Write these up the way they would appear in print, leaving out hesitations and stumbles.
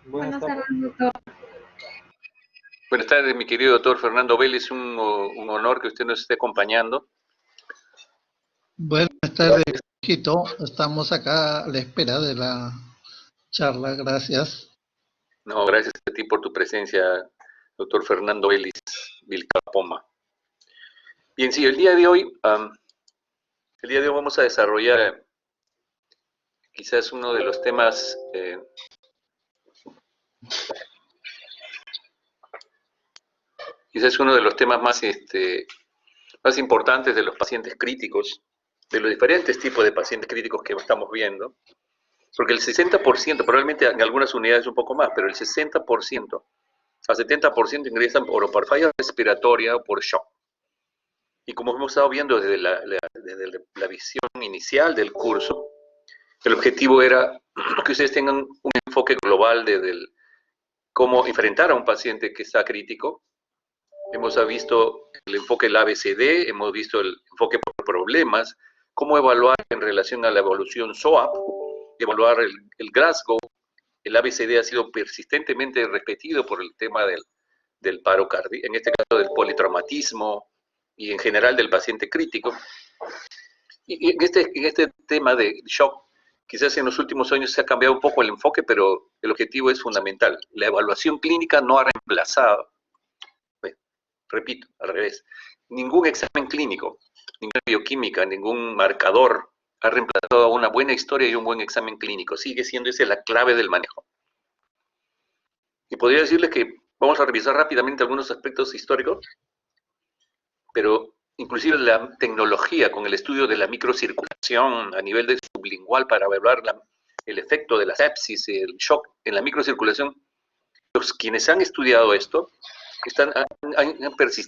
Buenas tardes, doctor. Buenas tardes, mi querido doctor Fernando Vélez. Un honor que usted nos esté acompañando. Buenas tardes, Jorgito. Estamos acá a la espera de la charla. Gracias. No, gracias a ti por tu presencia, doctor Fernando Vélez Vilcapoma. Bien, sí, el día de hoy vamos a desarrollar quizás uno de los temas más importantes de los pacientes críticos, de los diferentes tipos de pacientes críticos que estamos viendo, porque el 60%, probablemente en algunas unidades un poco más, pero el 60% a 70% ingresan por falla respiratoria o por shock. Y como hemos estado viendo desde la visión inicial del curso, el objetivo era que ustedes tengan un enfoque global de cómo enfrentar a un paciente que está crítico. Hemos visto el enfoque del ABCD, hemos visto el enfoque por problemas, cómo evaluar en relación a la evolución SOAP, evaluar el Glasgow. El ABCD ha sido persistentemente repetido por el tema del paro cardíaco, en este caso del politraumatismo y en general del paciente crítico. Y en este tema de shock, quizás en los últimos años se ha cambiado un poco el enfoque, pero el objetivo es fundamental. La evaluación clínica no ha reemplazado, repito, al revés, ningún examen clínico, ninguna bioquímica, ningún marcador ha reemplazado a una buena historia y un buen examen clínico. Sigue siendo esa la clave del manejo. Y podría decirles que vamos a revisar rápidamente algunos aspectos históricos, pero inclusive la tecnología con el estudio de la microcirculación a nivel de sublingual para evaluar el efecto de la sepsis, el shock en la microcirculación, quienes han estudiado esto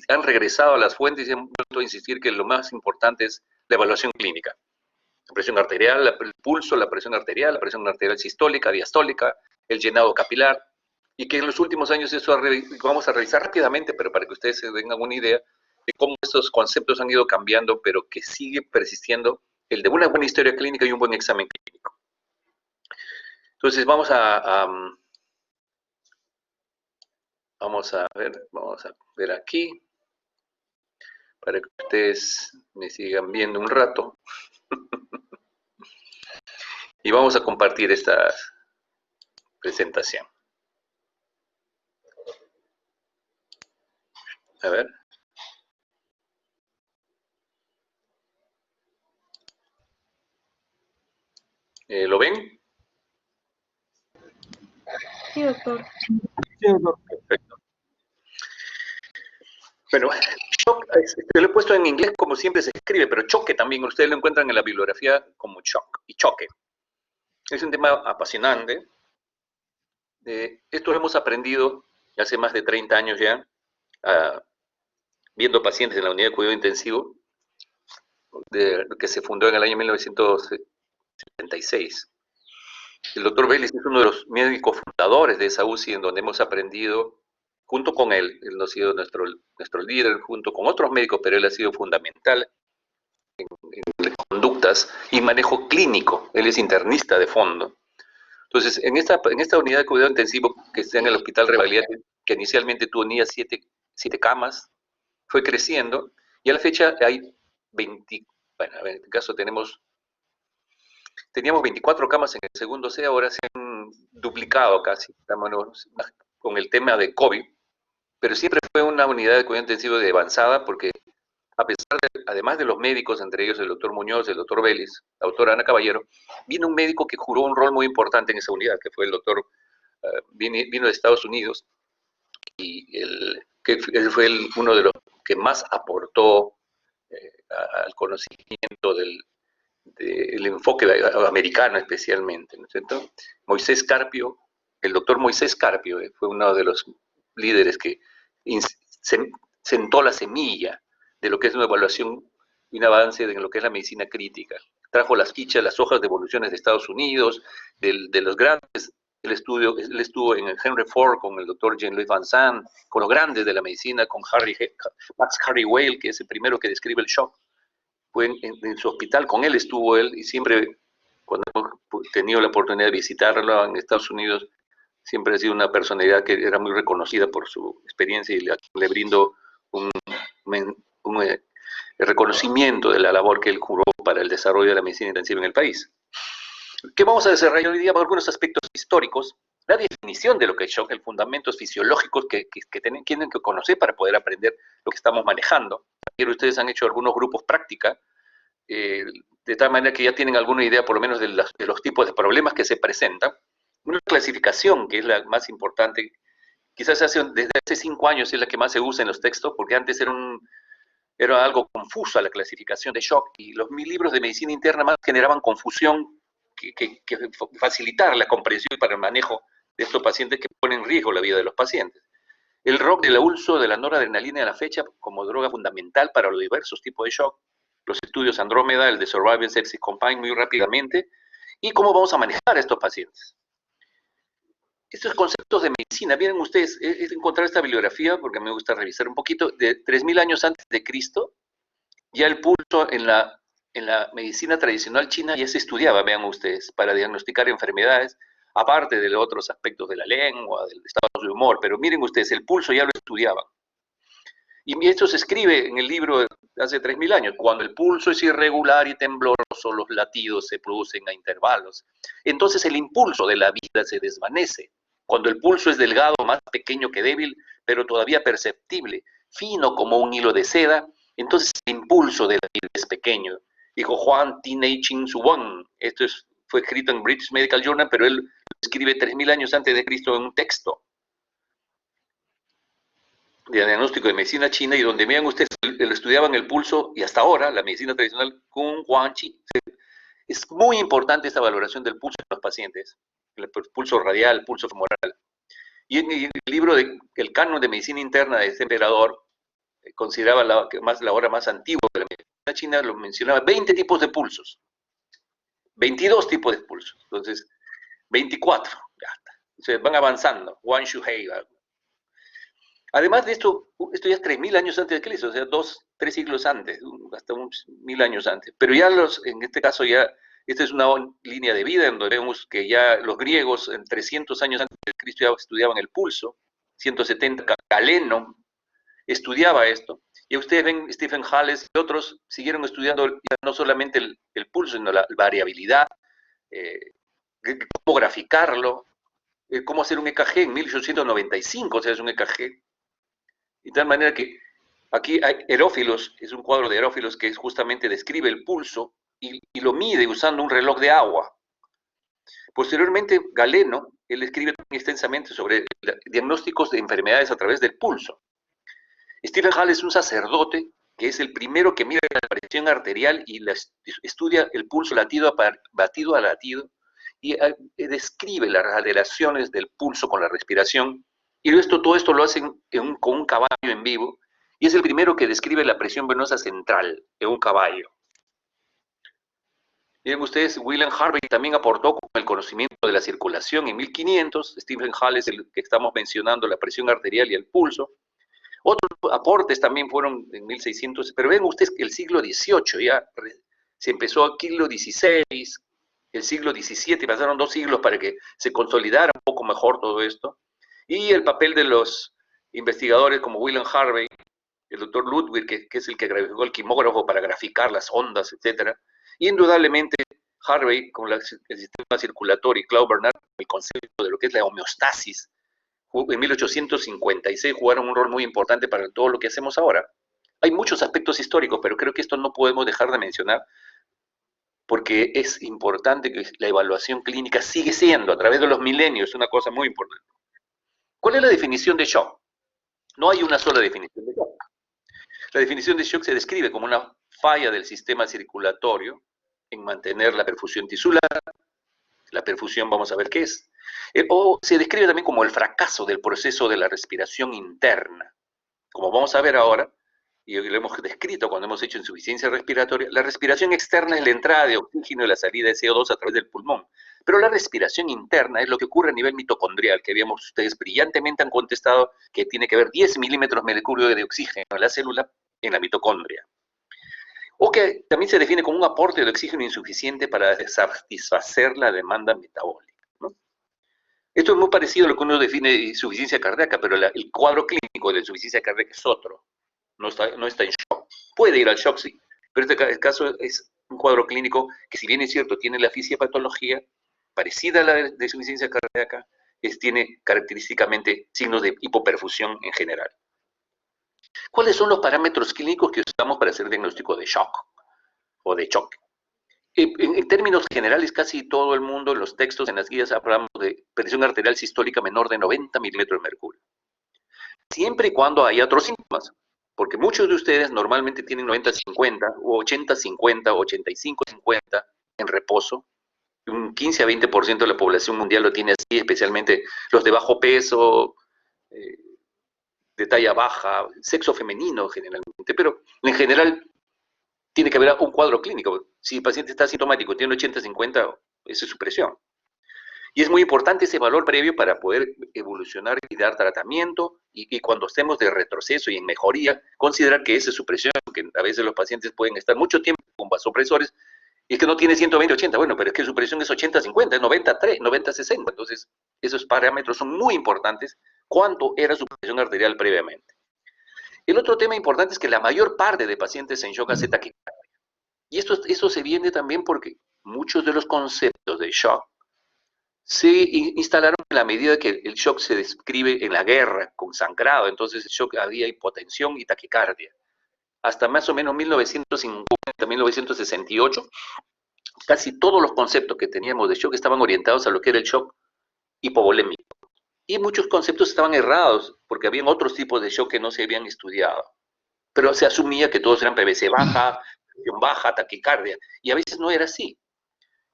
han regresado a las fuentes y han vuelto a insistir que lo más importante es la evaluación clínica. La presión arterial, el pulso, la presión arterial sistólica, diastólica, el llenado capilar, y que en los últimos años eso vamos a revisar rápidamente, pero para que ustedes se den una idea de cómo estos conceptos han ido cambiando, pero que sigue persistiendo el de una buena historia clínica y un buen examen clínico. Entonces vamos a ver aquí, para que ustedes me sigan viendo un rato. Y vamos a compartir esta presentación. A ver. ¿Lo ven? Sí, doctor. Perfecto. Bueno, shock, lo he puesto en inglés como siempre se escribe, pero choque también, ustedes lo encuentran en la bibliografía como shock y choque. Es un tema apasionante. Esto lo hemos aprendido hace más de 30 años ya, viendo pacientes en la unidad de cuidado intensivo, que se fundó en el año 1976. El doctor Vélez es uno de los médicos fundadores de esa UCI, en donde hemos aprendido, junto con él ha sido nuestro líder, junto con otros médicos, pero él ha sido fundamental en conductas y manejo clínico. Él es internista de fondo. Entonces, en esta unidad de cuidado intensivo que está en el Hospital Revalidate, que inicialmente tenía 7 camas, fue creciendo, y a la fecha hay 20, bueno, en este caso teníamos 24 camas en el segundo C, ahora se han duplicado casi, estamos con el tema de COVID, pero siempre fue una unidad de cuidado intensivo de avanzada, porque a pesar de, además de los médicos, entre ellos el doctor Muñoz, el doctor Vélez, la doctora Ana Caballero, vino un médico que jugó un rol muy importante en esa unidad, que fue el doctor, vino de Estados Unidos, y él fue uno de los que más aportó al conocimiento del enfoque americano especialmente, ¿no es cierto? Moisés Carpio, el doctor Moisés Carpio fue uno de los líderes que sentó la semilla de lo que es una evaluación y un avance en lo que es la medicina crítica. Trajo las fichas, las hojas de evoluciones de Estados Unidos, de los grandes. Él estuvo en el Henry Ford con el doctor Jean-Louis Van Sant, con los grandes de la medicina, con Max Harry Whale, que es el primero que describe el shock. Fue en su hospital, con él estuvo él, y siempre, cuando hemos tenido la oportunidad de visitarlo en Estados Unidos, Siempre ha sido una personalidad que era muy reconocida por su experiencia y le brindo un, un reconocimiento de la labor que él juró para el desarrollo de la medicina intensiva en el país. ¿Qué vamos a desarrollar hoy día? Algunos aspectos históricos, la definición de lo que es shock, los fundamentos fisiológicos que tienen que conocer para poder aprender lo que estamos manejando. Ayer ustedes han hecho algunos grupos práctica, de tal manera que ya tienen alguna idea por lo menos de los tipos de problemas que se presentan. Una clasificación, que es la más importante, quizás desde hace 5 años es la que más se usa en los textos, porque antes era algo confusa la clasificación de shock, y los libros de medicina interna más generaban confusión que facilitar la comprensión para el manejo de estos pacientes que ponen en riesgo la vida de los pacientes. El rol del uso de la noradrenalina a la fecha como droga fundamental para los diversos tipos de shock, los estudios Andrómeda, el de Surviving Sepsis Combined muy rápidamente, y cómo vamos a manejar a estos pacientes. Estos conceptos de medicina, miren ustedes, es encontrar esta bibliografía, porque me gusta revisar un poquito, de 3000 años antes de Cristo, ya el pulso en la medicina tradicional china ya se estudiaba, vean ustedes, para diagnosticar enfermedades, aparte de los otros aspectos de la lengua, del estado de humor, pero miren ustedes, el pulso ya lo estudiaban. Y esto se escribe en el libro de hace 3000 años, cuando el pulso es irregular y tembloroso, los latidos se producen a intervalos. Entonces el impulso de la vida se desvanece. Cuando el pulso es delgado, más pequeño que débil, pero todavía perceptible, fino como un hilo de seda, entonces el impulso de la vida es pequeño. Dijo Juan T. Chin Suwon. Esto fue escrito en British Medical Journal, pero él lo escribe 3000 años antes de Cristo en un texto de diagnóstico de medicina china, y donde vean ustedes, estudiaban el pulso, y hasta ahora la medicina tradicional Kung Huan Chi. Es muy importante esta valoración del pulso en los pacientes, el pulso radial, el pulso femoral. Y en el libro El canon de medicina interna de este emperador, consideraba la obra más antigua de la medicina china, lo mencionaba 20 tipos de pulsos, 22 tipos de pulsos, entonces 24, ya está. O sea, van avanzando, Wang Shuhei. Además de esto ya es 3000 años antes de Cristo, o sea, 3 siglos antes, hasta unos 1000 años antes. Pero ya en este caso esta es una línea de vida en donde vemos que ya los griegos, en 300 años antes de Cristo, ya estudiaban el pulso, 170, Galeno estudiaba esto, y ustedes ven Stephen Hales y otros siguieron estudiando ya no solamente el pulso, sino la variabilidad, cómo graficarlo, cómo hacer un EKG en 1895, o sea, es un EKG. De tal manera que aquí hay Herófilos, es un cuadro de Herófilos que justamente describe el pulso y lo mide usando un reloj de agua. Posteriormente, Galeno, él escribe extensamente sobre diagnósticos de enfermedades a través del pulso. Stephen Hall es un sacerdote que es el primero que mide la presión arterial y estudia el pulso batido a latido y describe las alteraciones del pulso con la respiración. Y todo esto lo hacen con un caballo en vivo, y es el primero que describe la presión venosa central en un caballo. Miren ustedes, William Harvey también aportó con el conocimiento de la circulación en 1500, Stephen Hall es el que estamos mencionando, la presión arterial y el pulso. Otros aportes también fueron en 1600, pero ven ustedes que el siglo XVIII ya se empezó, el siglo XVI, el siglo XVII, pasaron 2 siglos para que se consolidara un poco mejor todo esto. Y el papel de los investigadores como William Harvey, el doctor Ludwig, que es el que graficó el quimógrafo para graficar las ondas, etc. Y indudablemente Harvey, con el sistema circulatorio, y Claude Bernard, el concepto de lo que es la homeostasis, en 1856 jugaron un rol muy importante para todo lo que hacemos ahora. Hay muchos aspectos históricos, pero creo que esto no podemos dejar de mencionar, porque es importante que la evaluación clínica sigue siendo, a través de los milenios, una cosa muy importante. ¿Cuál es la definición de shock? No hay una sola definición de shock. La definición de shock se describe como una falla del sistema circulatorio en mantener la perfusión tisular. La perfusión, vamos a ver qué es. O se describe también como el fracaso del proceso de la respiración interna. Como vamos a ver ahora, y lo hemos descrito cuando hemos hecho insuficiencia respiratoria, la respiración externa es la entrada de oxígeno y la salida de CO2 a través del pulmón. Pero la respiración interna es lo que ocurre a nivel mitocondrial, que habíamos, ustedes brillantemente han contestado que tiene que haber 10 milímetros mercurio de oxígeno en la célula, en la mitocondria. O que también se define como un aporte de oxígeno insuficiente para satisfacer la demanda metabólica, ¿no? Esto es muy parecido a lo que uno define insuficiencia cardíaca, pero el cuadro clínico de la insuficiencia cardíaca es otro. No está en shock. Puede ir al shock, sí, pero este caso es un cuadro clínico que, si bien es cierto, tiene la fisiopatología parecida a la de insuficiencia cardíaca, tiene característicamente signos de hipoperfusión en general. ¿Cuáles son los parámetros clínicos que usamos para hacer diagnóstico de shock o de choque? En términos generales, casi todo el mundo, en los textos, en las guías, hablamos de presión arterial sistólica menor de 90 milímetros de mercurio. Siempre y cuando haya otros síntomas, porque muchos de ustedes normalmente tienen 90-50, o 80-50, 85-50 en reposo. Un 15 a 20% de la población mundial lo tiene así, especialmente los de bajo peso, de talla baja, sexo femenino generalmente, pero en general tiene que haber un cuadro clínico. Si el paciente está asintomático, tiene 80-50, esa es su presión. Y es muy importante ese valor previo para poder evolucionar y dar tratamiento, y cuando estemos de retroceso y en mejoría, considerar que esa es su presión, que a veces los pacientes pueden estar mucho tiempo con vasopresores, y es que no tiene 120-80, bueno, pero es que su presión es 80-50, es 90-3, 90-60, entonces esos parámetros son muy importantes. ¿Cuánto era su presión arterial previamente? El otro tema importante es que la mayor parte de pacientes en shock hace taquicardia. Y esto se viene también porque muchos de los conceptos de shock se instalaron en la medida que el shock se describe en la guerra, con sangrado. Entonces el shock había hipotensión y taquicardia. Hasta más o menos 1950, 1968, casi todos los conceptos que teníamos de shock estaban orientados a lo que era el shock hipovolémico. Y muchos conceptos estaban errados, porque habían otros tipos de shock que no se habían estudiado. Pero se asumía que todos eran PVC baja, taquicardia, y a veces no era así.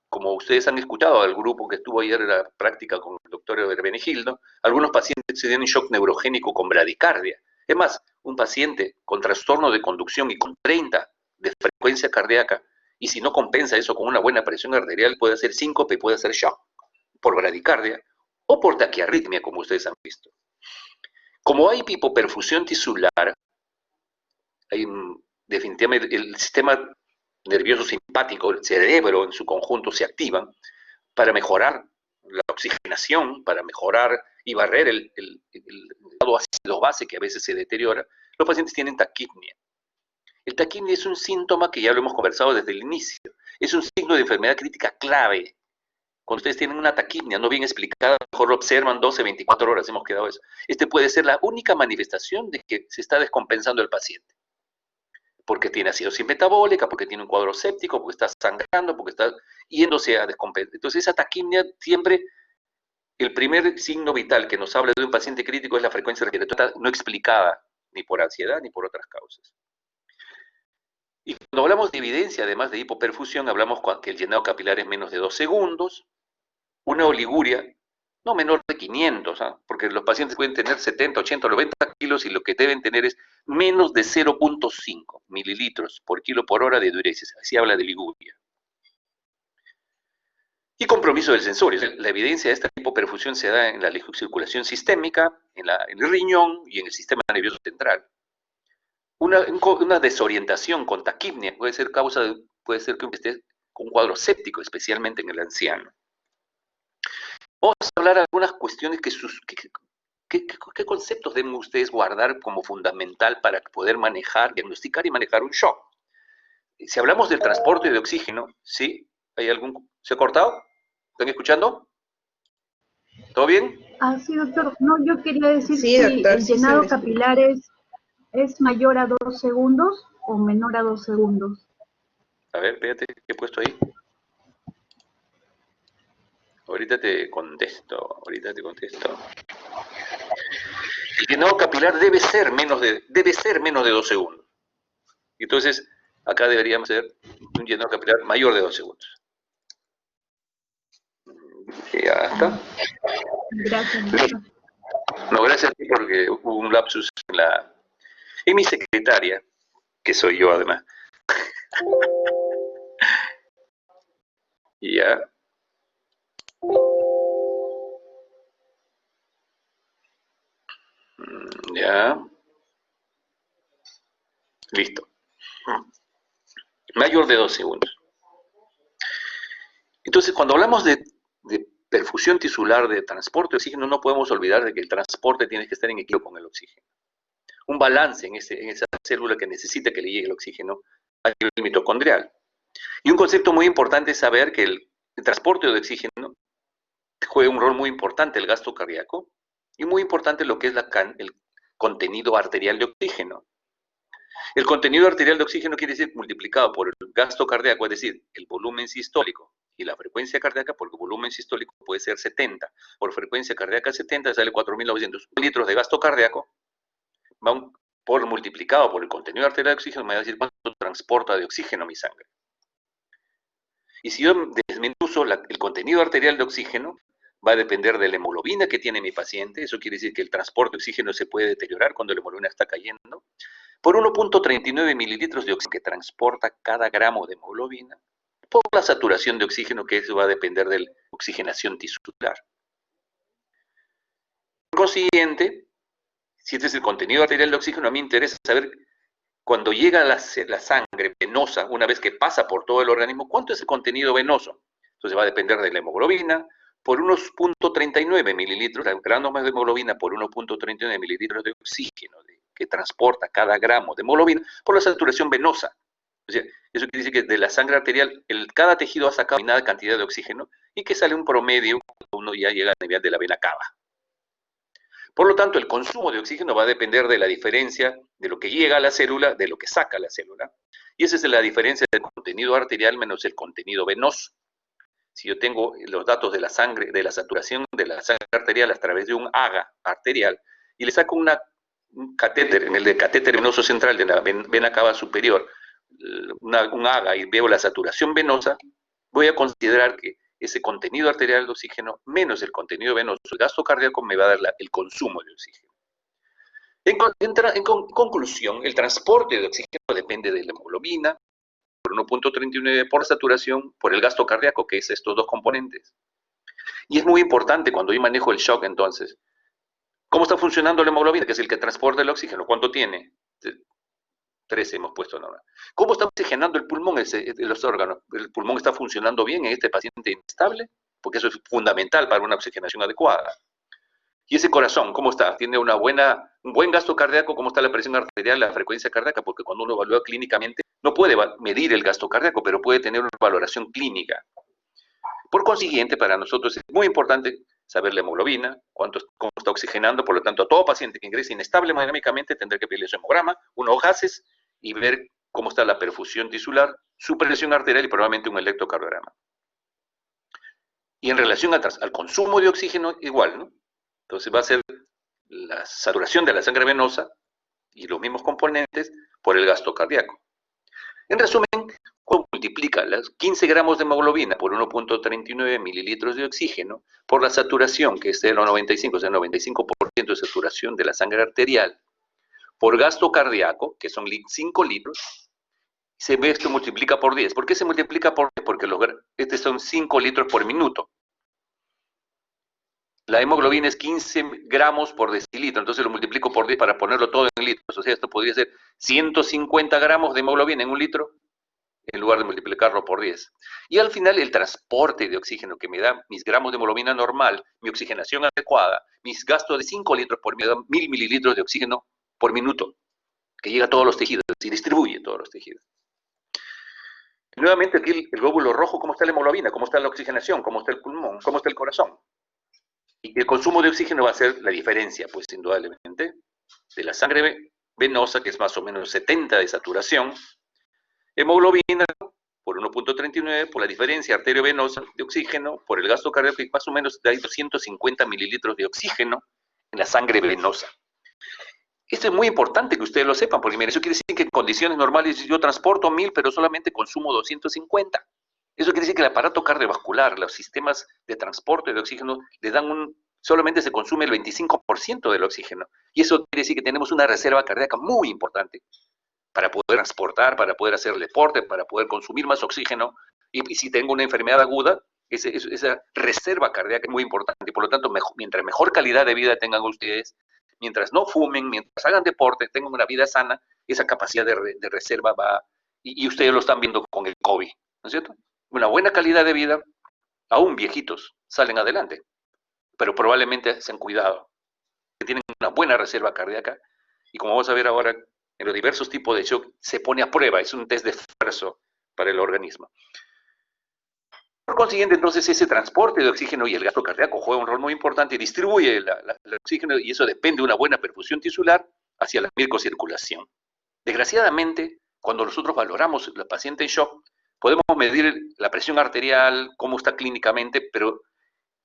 Como ustedes han escuchado al grupo que estuvo ayer en la práctica con el doctor Hermenegildo, algunos pacientes se dieron un shock neurogénico con bradicardia. Es más, un paciente con trastorno de conducción y con 30 de frecuencia cardíaca, y si no compensa eso con una buena presión arterial, puede hacer síncope y puede hacer shock por bradicardia o por taquiarritmia, como ustedes han visto. Como hay hipoperfusión tisular, hay definitivamente el sistema nervioso simpático, el cerebro en su conjunto se activan para mejorar la oxigenación, para mejorar y barrer el lado ácido base que a veces se deteriora. Los pacientes tienen taquipnia. El taquipnia es un síntoma que ya lo hemos conversado desde el inicio. Es un signo de enfermedad crítica clave. Cuando ustedes tienen una taquipnia no bien explicada, mejor lo observan 12-24 horas, hemos quedado eso. Puede ser la única manifestación de que se está descompensando el paciente. Porque tiene acidosis metabólica, porque tiene un cuadro séptico, porque está sangrando, porque está yéndose a descompensar. Entonces esa taquipnia siempre, el primer signo vital que nos habla de un paciente crítico es la frecuencia respiratoria no explicada, ni por ansiedad ni por otras causas. Y cuando hablamos de evidencia, además de hipoperfusión, hablamos que el llenado capilar es menos de 2 segundos, una oliguria no menor de 500, porque los pacientes pueden tener 70, 80, 90 kilos y lo que deben tener es menos de 0.5 mililitros por kilo por hora de diuresis. Así habla de liguria. Y compromiso del sensorio. La evidencia de esta hipoperfusión se da en la circulación sistémica, en el riñón y en el sistema nervioso central. Una desorientación con taquipnia puede ser que esté con un cuadro séptico, especialmente en el anciano. Vamos a hablar de algunas cuestiones ¿qué conceptos deben ustedes guardar como fundamental para poder diagnosticar y manejar un shock? Si hablamos del transporte de oxígeno, ¿sí? ¿Se ha cortado? ¿Están escuchando? ¿Todo bien? Sí, doctor. No, yo quería decir Sí, si doctor, el sí llenado se le capilar es mayor a 2 segundos o menor a 2 segundos. A ver, espérate, ¿qué he puesto ahí? Ahorita te contesto. El llenado capilar debe ser menos de 2 segundos. Entonces, acá deberíamos ser un llenado capilar mayor de 2 segundos. Ya está. Gracias, doctor. No, gracias a ti porque hubo un lapsus en mi secretaria, que soy yo además. Y ya. Ya. Listo. Mayor de 2 segundos. Entonces, cuando hablamos de perfusión tisular de transporte de oxígeno, no podemos olvidar de que el transporte tiene que estar en equilibrio con el oxígeno. Un balance en esa célula que necesita que le llegue el oxígeno a nivel mitocondrial. Y un concepto muy importante es saber que el transporte de oxígeno juega un rol muy importante el gasto cardíaco y muy importante lo que es el contenido arterial de oxígeno. El contenido arterial de oxígeno quiere decir multiplicado por el gasto cardíaco, es decir, el volumen sistólico y la frecuencia cardíaca, porque el volumen sistólico puede ser 70, por frecuencia cardíaca 70 sale 4.900 litros de gasto cardíaco, por multiplicado por el contenido arterial de oxígeno, me va a decir cuánto transporta de oxígeno mi sangre. Y si yo desmenuzo el contenido arterial de oxígeno, va a depender de la hemoglobina que tiene mi paciente, eso quiere decir que el transporte de oxígeno se puede deteriorar cuando la hemoglobina está cayendo, por 1.39 mililitros de oxígeno que transporta cada gramo de hemoglobina, por la saturación de oxígeno, que eso va a depender de la oxigenación tisular. Por consiguiente, si este es el contenido arterial de oxígeno, a mí me interesa saber cuando llega la sangre venosa, una vez que pasa por todo el organismo, ¿cuánto es el contenido venoso? Entonces va a depender de la hemoglobina, por unos 0.39 mililitros, gramos de hemoglobina por 1.39 mililitros de oxígeno que transporta cada gramo de hemoglobina por la saturación venosa. O sea, eso quiere decir que de la sangre arterial, cada tejido ha sacado una cantidad de oxígeno y que sale un promedio cuando uno ya llega al nivel de la vena cava. Por lo tanto, el consumo de oxígeno va a depender de la diferencia de lo que llega a la célula, de lo que saca la célula. Y esa es la diferencia del contenido arterial menos el contenido venoso. Si yo tengo los datos de la sangre, de la saturación de la sangre arterial a través de un AGA arterial, y le saco un catéter, en el de catéter venoso central de la vena cava superior, un AGA y veo la saturación venosa, voy a considerar que ese contenido arterial de oxígeno menos el contenido venoso, el gasto cardíaco me va a dar el consumo de oxígeno. En conclusión, el transporte de oxígeno depende de la hemoglobina, por 1.39 por saturación, por el gasto cardíaco, que es estos dos componentes. Y es muy importante cuando yo manejo el shock, entonces, ¿cómo está funcionando la hemoglobina, que es el que transporta el oxígeno? ¿Cuánto tiene? 13 hemos puesto ahora. ¿Cómo está oxigenando el pulmón, los órganos? ¿El pulmón está funcionando bien en este paciente inestable? Porque eso es fundamental para una oxigenación adecuada. ¿Y ese corazón, cómo está? ¿Tiene un buen gasto cardíaco? ¿Cómo está la presión arterial, la frecuencia cardíaca? Porque cuando uno evalúa clínicamente, no puede medir el gasto cardíaco, pero puede tener una valoración clínica. Por consiguiente, para nosotros es muy importante saber la hemoglobina, cómo está oxigenando, por lo tanto, a todo paciente que ingrese inestable hemodinámicamente tendrá que pedirle su hemograma, unos gases y ver cómo está la perfusión tisular, su presión arterial y probablemente un electrocardiograma. Y en relación al consumo de oxígeno, igual, ¿no? Entonces va a ser la saturación de la sangre venosa y los mismos componentes por el gasto cardíaco. En resumen, ¿cómo multiplica las 15 gramos de hemoglobina por 1.39 mililitros de oxígeno por la saturación, que es de 0.95, o sea, 95% de saturación de la sangre arterial, por gasto cardíaco, que son 5 litros, se ve esto multiplica por 10. ¿Por qué se multiplica por 10? Porque estos son 5 litros por minuto. La hemoglobina es 15 gramos por decilitro, entonces lo multiplico por 10 para ponerlo todo en litros. O sea, esto podría ser 150 gramos de hemoglobina en un litro, en lugar de multiplicarlo por 10. Y al final el transporte de oxígeno que me da mis gramos de hemoglobina normal, mi oxigenación adecuada, mis gastos de 5 litros por minuto, 1000 mililitros de oxígeno por minuto, que llega a todos los tejidos y distribuye todos los tejidos. Nuevamente aquí el glóbulo rojo, ¿cómo está la hemoglobina? ¿Cómo está la oxigenación? ¿Cómo está el pulmón? ¿Cómo está el corazón? Y el consumo de oxígeno va a ser la diferencia, pues indudablemente, de la sangre venosa, que es más o menos 70 de saturación, hemoglobina por 1.39, por la diferencia arteriovenosa de oxígeno, por el gasto cardíaco, y más o menos hay 250 mililitros de oxígeno en la sangre venosa. Esto es muy importante que ustedes lo sepan, porque mire, eso quiere decir que en condiciones normales yo transporto 1000, pero solamente consumo 250. Eso quiere decir que el aparato cardiovascular, los sistemas de transporte de oxígeno, le dan solamente se consume el 25% del oxígeno. Y eso quiere decir que tenemos una reserva cardíaca muy importante para poder transportar, para poder hacer deporte, para poder consumir más oxígeno. Y si tengo una enfermedad aguda, esa reserva cardíaca es muy importante. Y por lo tanto, mientras mejor calidad de vida tengan ustedes, mientras no fumen, mientras hagan deporte, tengan una vida sana, esa capacidad de reserva va, y ustedes lo están viendo con el COVID, ¿no es cierto? Una buena calidad de vida aún viejitos, salen adelante, pero probablemente se han cuidado, que tienen una buena reserva cardíaca, y como vamos a ver ahora, en los diversos tipos de shock se pone a prueba, es un test de esfuerzo para el organismo. Por consiguiente, entonces, ese transporte de oxígeno y el gasto cardíaco juega un rol muy importante y distribuye el oxígeno, y eso depende de una buena perfusión tisular hacia la microcirculación. Desgraciadamente, cuando nosotros valoramos al paciente en shock, podemos medir la presión arterial, cómo está clínicamente, pero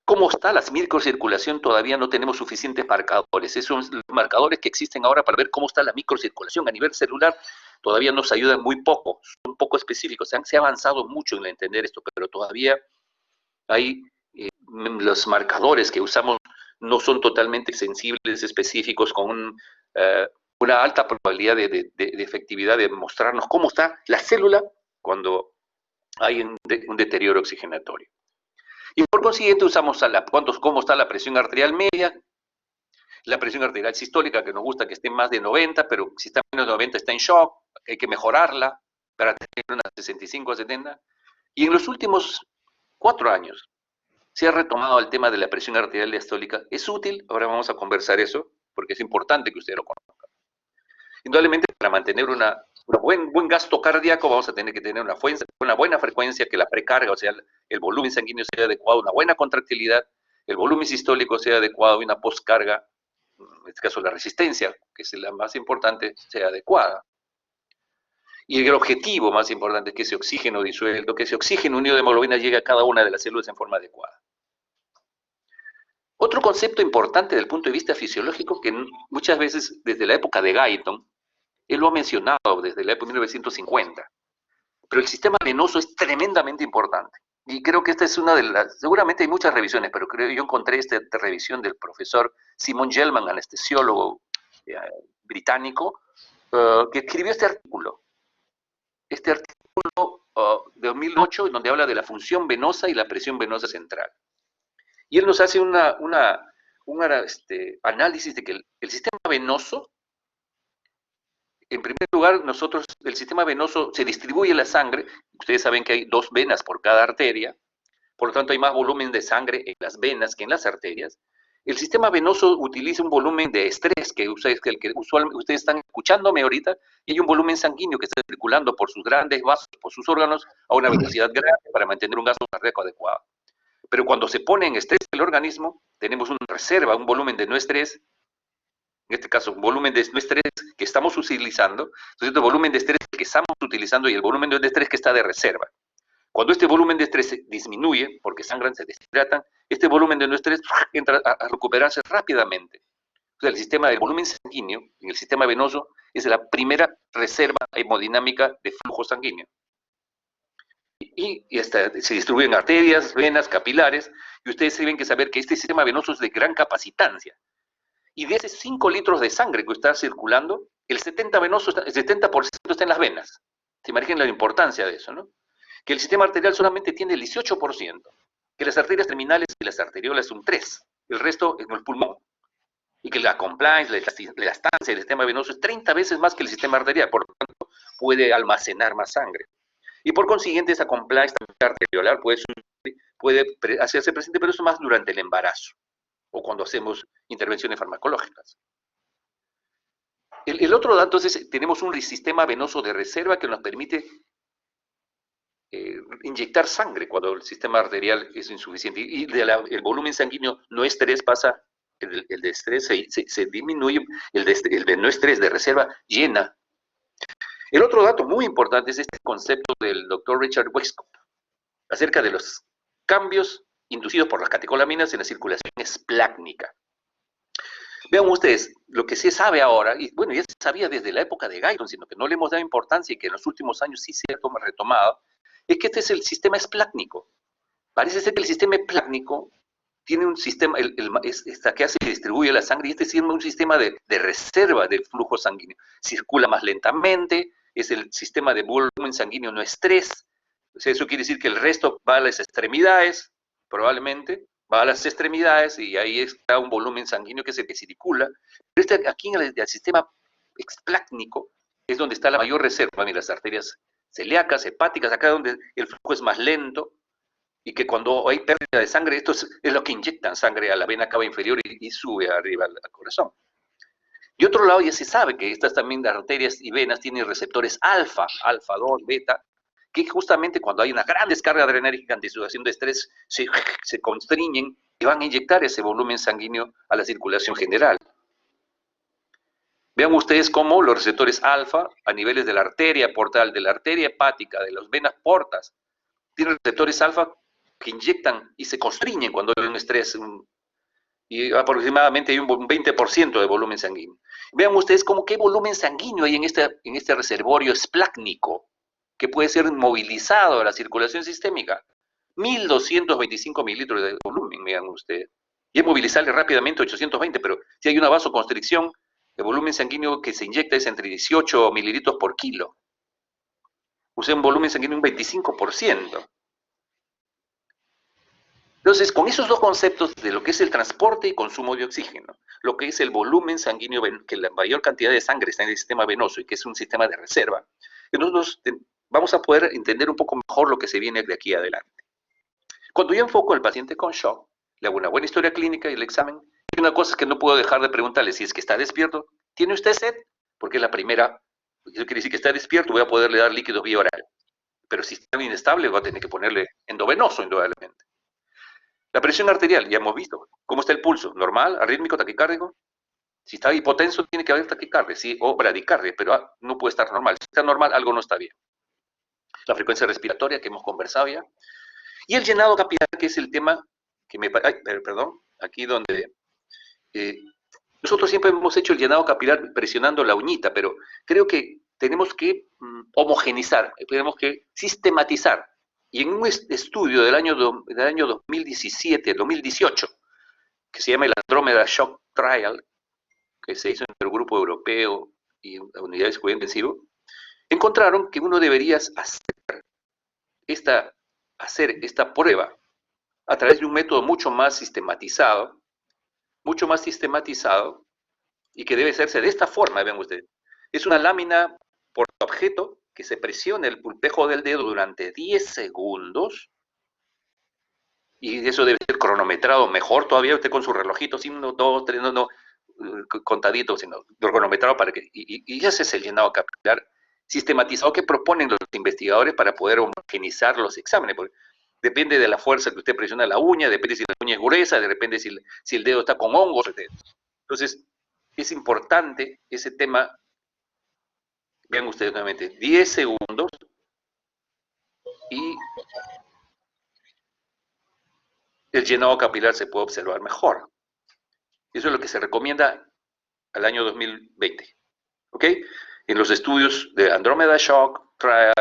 cómo está la microcirculación todavía no tenemos suficientes marcadores. Esos marcadores que existen ahora para ver cómo está la microcirculación a nivel celular todavía nos ayudan muy poco, son poco específicos. Se ha avanzado mucho en entender esto, pero todavía hay los marcadores que usamos no son totalmente sensibles, específicos, con una alta probabilidad de efectividad de mostrarnos cómo está la célula cuando hay un deterioro oxigenatorio. Y por consiguiente usamos cómo está la presión arterial media, la presión arterial sistólica, que nos gusta que esté más de 90, pero si está menos de 90 está en shock, hay que mejorarla para tener unas 65 a 70. Y en los últimos 4 años se ha retomado el tema de la presión arterial diastólica. ¿Es útil? Ahora vamos a conversar eso, porque es importante que usted lo conozca. Indudablemente, para mantener un buen gasto cardíaco, vamos a tener que tener una buena frecuencia, que la precarga, o sea, el volumen sanguíneo sea adecuado, una buena contractilidad, el volumen sistólico sea adecuado y una postcarga, en este caso la resistencia, que es la más importante, sea adecuada. Y el objetivo más importante es que ese oxígeno disuelto, que ese oxígeno unido de hemoglobina llegue a cada una de las células en forma adecuada. Otro concepto importante desde el punto de vista fisiológico, que muchas veces desde la época de Guyton, él lo ha mencionado desde la época de 1950, pero el sistema venoso es tremendamente importante. Y creo que esta es una de las, seguramente hay muchas revisiones, pero creo que yo encontré esta revisión del profesor Simon Gellman, anestesiólogo británico, que escribió este artículo de 2008, donde habla de la función venosa y la presión venosa central. Y él nos hace un análisis de que el sistema venoso, en primer lugar, el sistema venoso se distribuye en la sangre. Ustedes saben que hay 2 venas por cada arteria, por lo tanto hay más volumen de sangre en las venas que en las arterias. El sistema venoso utiliza un volumen de estrés, que usualmente ustedes están escuchándome ahorita, y hay un volumen sanguíneo que está circulando por sus grandes vasos, por sus órganos, a una velocidad grande para mantener un gasto cardíaco adecuado. Pero cuando se pone en estrés el organismo, tenemos una reserva, un volumen de no estrés, en este caso un volumen de no estrés que estamos utilizando, entonces el volumen de estrés que estamos utilizando y el volumen de estrés que está de reserva. Cuando este volumen de estrés disminuye, porque sangran, se deshidratan, este volumen de no estrés entra a recuperarse rápidamente. O sea, el sistema del volumen sanguíneo, en el sistema venoso, es la primera reserva hemodinámica de flujo sanguíneo. Y se distribuyen arterias, venas, capilares, y ustedes tienen que saber que este sistema venoso es de gran capacitancia. Y de esos 5 litros de sangre que está circulando, el 70% está en las venas. ¿Se imaginan la importancia de eso, no? Que el sistema arterial solamente tiene el 18%, que las arterias terminales y las arteriolas son 3%, el resto en el pulmón. Y que la compliance, la elastancia del sistema venoso es 30 veces más que el sistema arterial, por lo tanto puede almacenar más sangre. Y por consiguiente esa compliance arteriolar puede hacerse presente, pero eso más durante el embarazo o cuando hacemos intervenciones farmacológicas. El otro dato es, tenemos un sistema venoso de reserva que nos permite inyectar sangre cuando el sistema arterial es insuficiente. Y el volumen sanguíneo no estrés pasa, el de estrés se disminuye, el de no estrés de reserva llena. El otro dato muy importante es este concepto del doctor Richard Westcott acerca de los cambios inducidos por las catecolaminas en la circulación esplácnica. Vean ustedes, lo que se sabe ahora, y bueno, ya se sabía desde la época de Guyton, sino que no le hemos dado importancia y que en los últimos años sí se ha retomado, es que este es el sistema esplácnico. Parece ser que el sistema esplácnico tiene un sistema, que hace y distribuye la sangre, y este es un sistema de reserva del flujo sanguíneo. Circula más lentamente, es el sistema de volumen sanguíneo no estrés. O sea, eso quiere decir que el resto va a las extremidades, probablemente, va a las extremidades y ahí está un volumen sanguíneo que es el que circula. Pero aquí en el sistema esplácnico es donde está la mayor reserva en las arterias celíacas, hepáticas, acá donde el flujo es más lento, y que cuando hay pérdida de sangre, esto es lo que inyectan sangre a la vena cava inferior y sube arriba al corazón. Y otro lado ya se sabe que estas también arterias y venas tienen receptores alfa, alfa 2, beta, que justamente cuando hay una gran descarga adrenérgica ante situación de estrés, se constriñen y van a inyectar ese volumen sanguíneo a la circulación general. Vean ustedes cómo los receptores alfa a niveles de la arteria portal, de la arteria hepática, de las venas portas, tienen receptores alfa que inyectan y se constriñen cuando hay un estrés, y aproximadamente hay un 20% de volumen sanguíneo. Vean ustedes cómo qué volumen sanguíneo hay en este reservorio esplácnico que puede ser movilizado a la circulación sistémica. 1.225 mililitros de volumen, vean ustedes. Y es movilizable rápidamente 820, pero si hay una vasoconstricción, el volumen sanguíneo que se inyecta es entre 18 mililitros por kilo. O sea, un volumen sanguíneo un 25%. Entonces, con esos dos conceptos de lo que es el transporte y consumo de oxígeno, lo que es el volumen sanguíneo, que la mayor cantidad de sangre está en el sistema venoso y que es un sistema de reserva, nosotros vamos a poder entender un poco mejor lo que se viene de aquí adelante. Cuando yo enfoco al paciente con shock, le hago una buena historia clínica y el examen, y una cosa es que no puedo dejar de preguntarle si es que está despierto, ¿tiene usted sed? Porque es la primera, eso quiere decir que está despierto, voy a poderle dar líquidos vía oral. Pero si está inestable, va a tener que ponerle endovenoso, indudablemente. La presión arterial, ya hemos visto. ¿Cómo está el pulso? ¿Normal? ¿Arrítmico? ¿Taquicárdico? Si está hipotenso, tiene que haber taquicardia, ¿sí? O bradicardia, pero no puede estar normal. Si está normal, algo no está bien. La frecuencia respiratoria, que hemos conversado ya. Y el llenado capilar, que es el tema que me... Ay, perdón, aquí donde... nosotros siempre hemos hecho el llenado capilar presionando la uñita, pero creo que tenemos que homogenizar, tenemos que sistematizar. Y en un estudio del año 2017, 2018, que se llama el Andromeda Shock Trial, que se hizo entre el grupo europeo y unidades de cuidado intensivo, encontraron que uno debería hacer esta prueba a través de un método mucho más sistematizado, y que debe hacerse de esta forma, vean ustedes. Es una lámina por objeto que se presiona el pulpejo del dedo durante 10 segundos, y eso debe ser cronometrado mejor todavía, usted con su relojito, sin 1, 2, 3, no, contadito, sino cronometrado para que, y ese es el llenado capilar sistematizado que proponen los investigadores para poder homogenizar los exámenes, porque depende de la fuerza que usted presiona la uña, depende si la uña es gruesa, depende si el dedo está con hongos. Entonces, es importante ese tema. Vean ustedes nuevamente, 10 segundos y el llenado capilar se puede observar mejor. Eso es lo que se recomienda al año 2020. ¿Ok? En los estudios de Andromeda Shock Trial,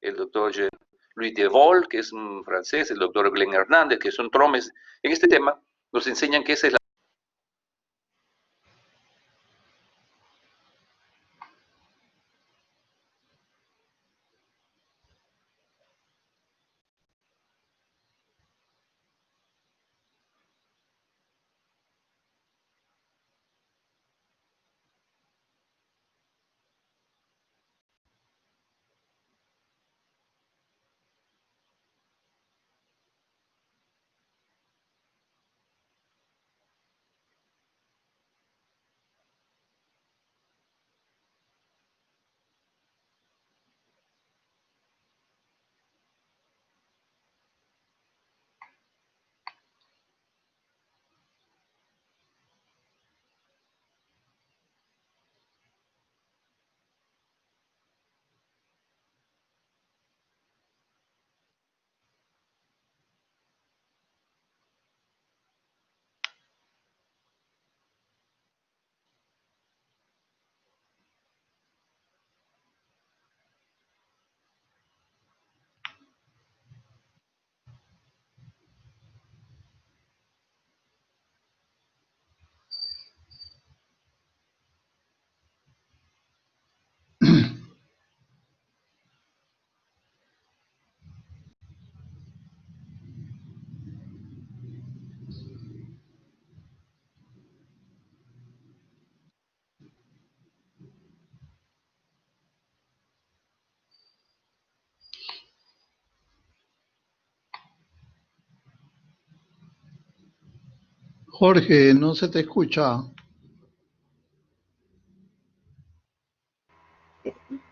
el doctor Louis Devol, que es un francés, el doctor Glenn Hernández, que son tromes en este tema, nos enseñan que esa es la Jorge, no se te escucha.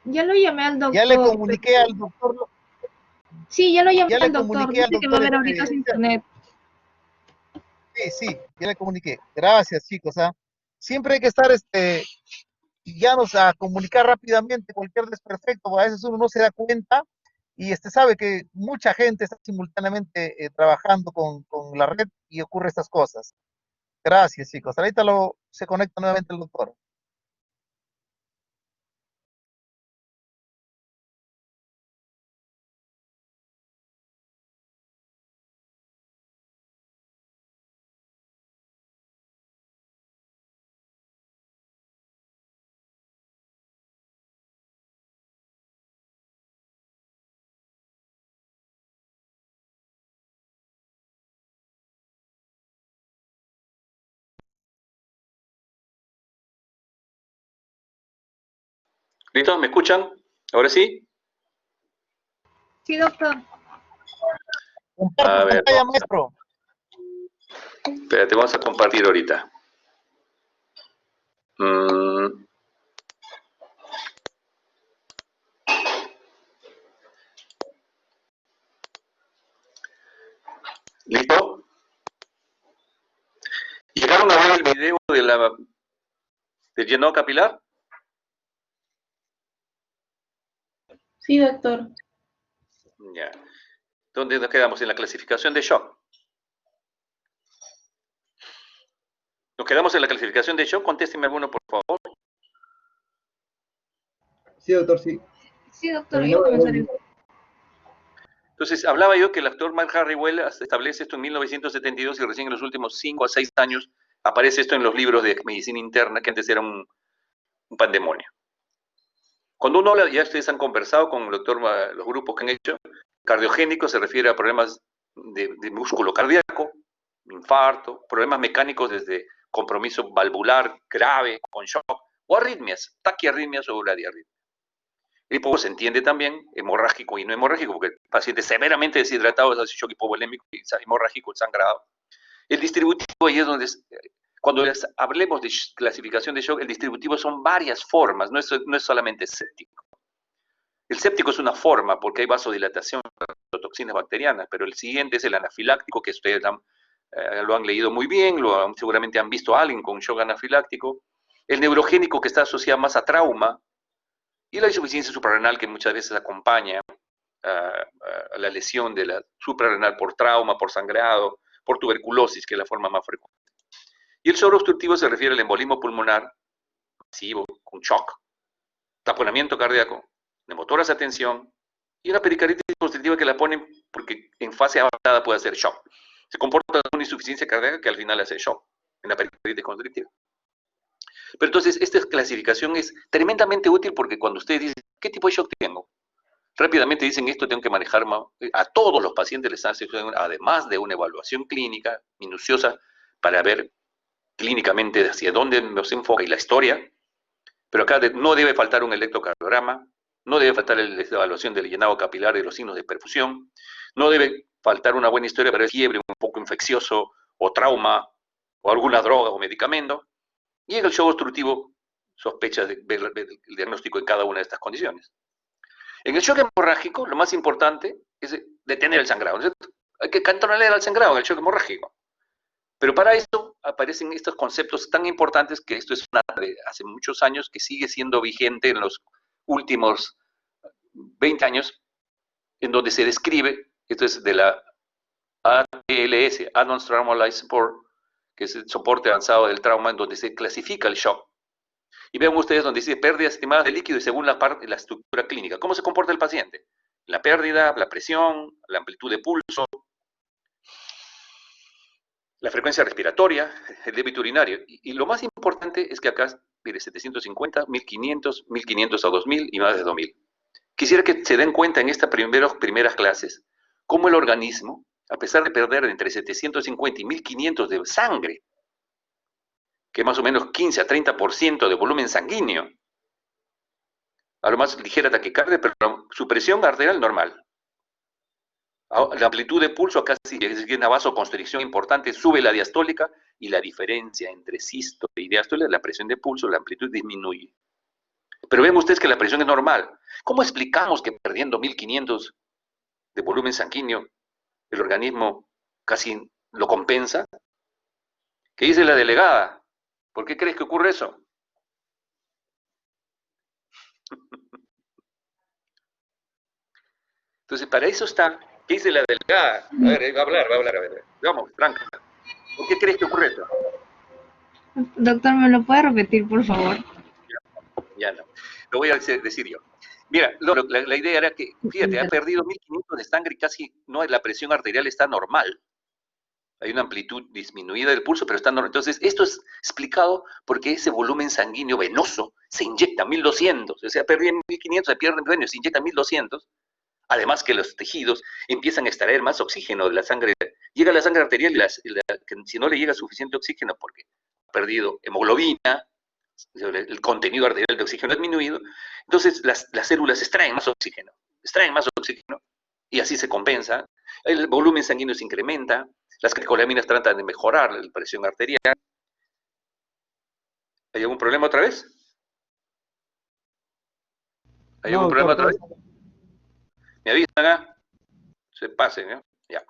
Ya lo llamé al Ya le doctor. comuniqué al doctor, Sí, ya lo llamé ya le al doctor. comuniqué al Dice que va a doctor, ver ahorita su internet. sí, ya le comuniqué. Gracias, chicos, ¿ah? Siempre hay que estar, guiarnos a comunicar rápidamente cualquier desperfecto, a veces uno no se da cuenta y sabe que mucha gente está simultáneamente trabajando con la red y ocurre estas cosas. Gracias, chicos. Ahorita se conecta nuevamente el doctor. ¿Listo? ¿Me escuchan? ¿Ahora sí? Sí, doctor. Comparte A ver, pantalla, maestro. espérate, vamos a compartir ahorita. ¿Listo? ¿Llegaron a ver el video del llenado capilar? Sí, doctor. Ya. ¿Dónde nos quedamos? En la clasificación de shock. ¿Nos quedamos en la clasificación de shock? Contésteme alguno, por favor. Sí, doctor, sí. Sí, doctor, ya me salió. Entonces, hablaba yo que el actor Mark Harrywell establece esto en 1972 y recién en los últimos 5 a 6 años aparece esto en los libros de medicina interna, que antes era un pandemonio. Cuando uno habla, ya ustedes han conversado con el doctor, los grupos que han hecho, cardiogénico se refiere a problemas de músculo cardíaco, infarto, problemas mecánicos desde compromiso valvular grave con shock, o arritmias, taquiarritmias o bradiarritmias. El hipo se entiende también, hemorrágico y no hemorrágico, porque el paciente severamente deshidratado es shock hipovolémico y hemorrágico, el sangrado. El distributivo ahí es donde, cuando hablemos de clasificación de shock, el distributivo son varias formas, no es solamente séptico. El séptico es una forma porque hay vasodilatación de toxinas bacterianas, pero el siguiente es el anafiláctico, que ustedes lo han leído muy bien, seguramente han visto a alguien con shock anafiláctico. El neurogénico, que está asociado más a trauma, y la insuficiencia suprarrenal, que muchas veces acompaña a la lesión de la suprarrenal por trauma, por sangrado, por tuberculosis, que es la forma más frecuente. Y el shock obstructivo se refiere al embolismo pulmonar masivo, con shock, taponamiento cardíaco, neumotoras a tensión y una pericarditis constrictiva que la ponen porque en fase avanzada puede hacer shock. Se comporta como una insuficiencia cardíaca que al final hace shock en la pericarditis constrictiva. Pero entonces, esta clasificación es tremendamente útil porque cuando ustedes dicen, ¿qué tipo de shock tengo? Rápidamente dicen, esto tengo que manejar a todos los pacientes, les hacen, además de una evaluación clínica minuciosa para ver clínicamente hacia dónde nos enfoca y la historia, pero acá no debe faltar un electrocardiograma, no debe faltar la evaluación del llenado capilar y los signos de perfusión, no debe faltar una buena historia para el fiebre, un poco infeccioso, o trauma, o alguna droga o medicamento, y en el shock obstructivo sospecha de ver el diagnóstico en cada una de estas condiciones. En el shock hemorrágico, lo más importante es detener el sangrado, ¿no es cierto? Hay que controlar el sangrado en el shock hemorrágico. Pero para esto aparecen estos conceptos tan importantes que esto es una de hace muchos años que sigue siendo vigente en los últimos 20 años, en donde se describe, esto es de la ATLS, Advanced Trauma Life Support, que es el soporte avanzado del trauma, en donde se clasifica el shock. Y vean ustedes donde dice pérdidas estimadas de líquido y según la estructura clínica. ¿Cómo se comporta el paciente? La pérdida, la presión, la amplitud de pulso, la frecuencia respiratoria, el débito urinario. Y lo más importante es que acá, mire, 750, 1500, 1500 a 2000 y más de 2000. Quisiera que se den cuenta en estas primeras clases cómo el organismo, a pesar de perder entre 750 y 1500 de sangre, que es más o menos 15 a 30% de volumen sanguíneo, a lo más ligera taquicardia, pero su presión arterial normal. La amplitud de pulso acá sí es una vasoconstricción importante, sube la diastólica y la diferencia entre sístole y diástole, la presión de pulso, la amplitud disminuye. Pero ven ustedes que la presión es normal. ¿Cómo explicamos que perdiendo 1500 de volumen sanguíneo, el organismo casi lo compensa? ¿Qué dice la delegada? ¿Por qué crees que ocurre eso? Entonces, para eso está. ¿Qué dice la delegada? A ver, va a hablar, a ver. Vamos, Franca. ¿Por qué crees que ocurre esto? Doctor, ¿me lo puede repetir, por favor? Ya no. Lo voy a decir yo. Mira, la idea era que, fíjate, ha perdido 1500 de sangre y casi no, la presión arterial está normal. Hay una amplitud disminuida del pulso, pero está normal. Entonces, esto es explicado porque ese volumen sanguíneo venoso se inyecta 1200. O sea, perdí 1500, se pierde, bueno, se inyecta 1200. Además que los tejidos empiezan a extraer más oxígeno de la sangre. Llega la sangre arterial que si no le llega suficiente oxígeno porque ha perdido hemoglobina, el contenido arterial de oxígeno ha disminuido, entonces las células extraen más oxígeno y así se compensa. El volumen sanguíneo se incrementa, las catecolaminas tratan de mejorar la presión arterial. ¿Hay algún problema otra vez? ¿Hay algún problema otra vez? ¿Me avisan acá? Se pasen, ¿no? Ya.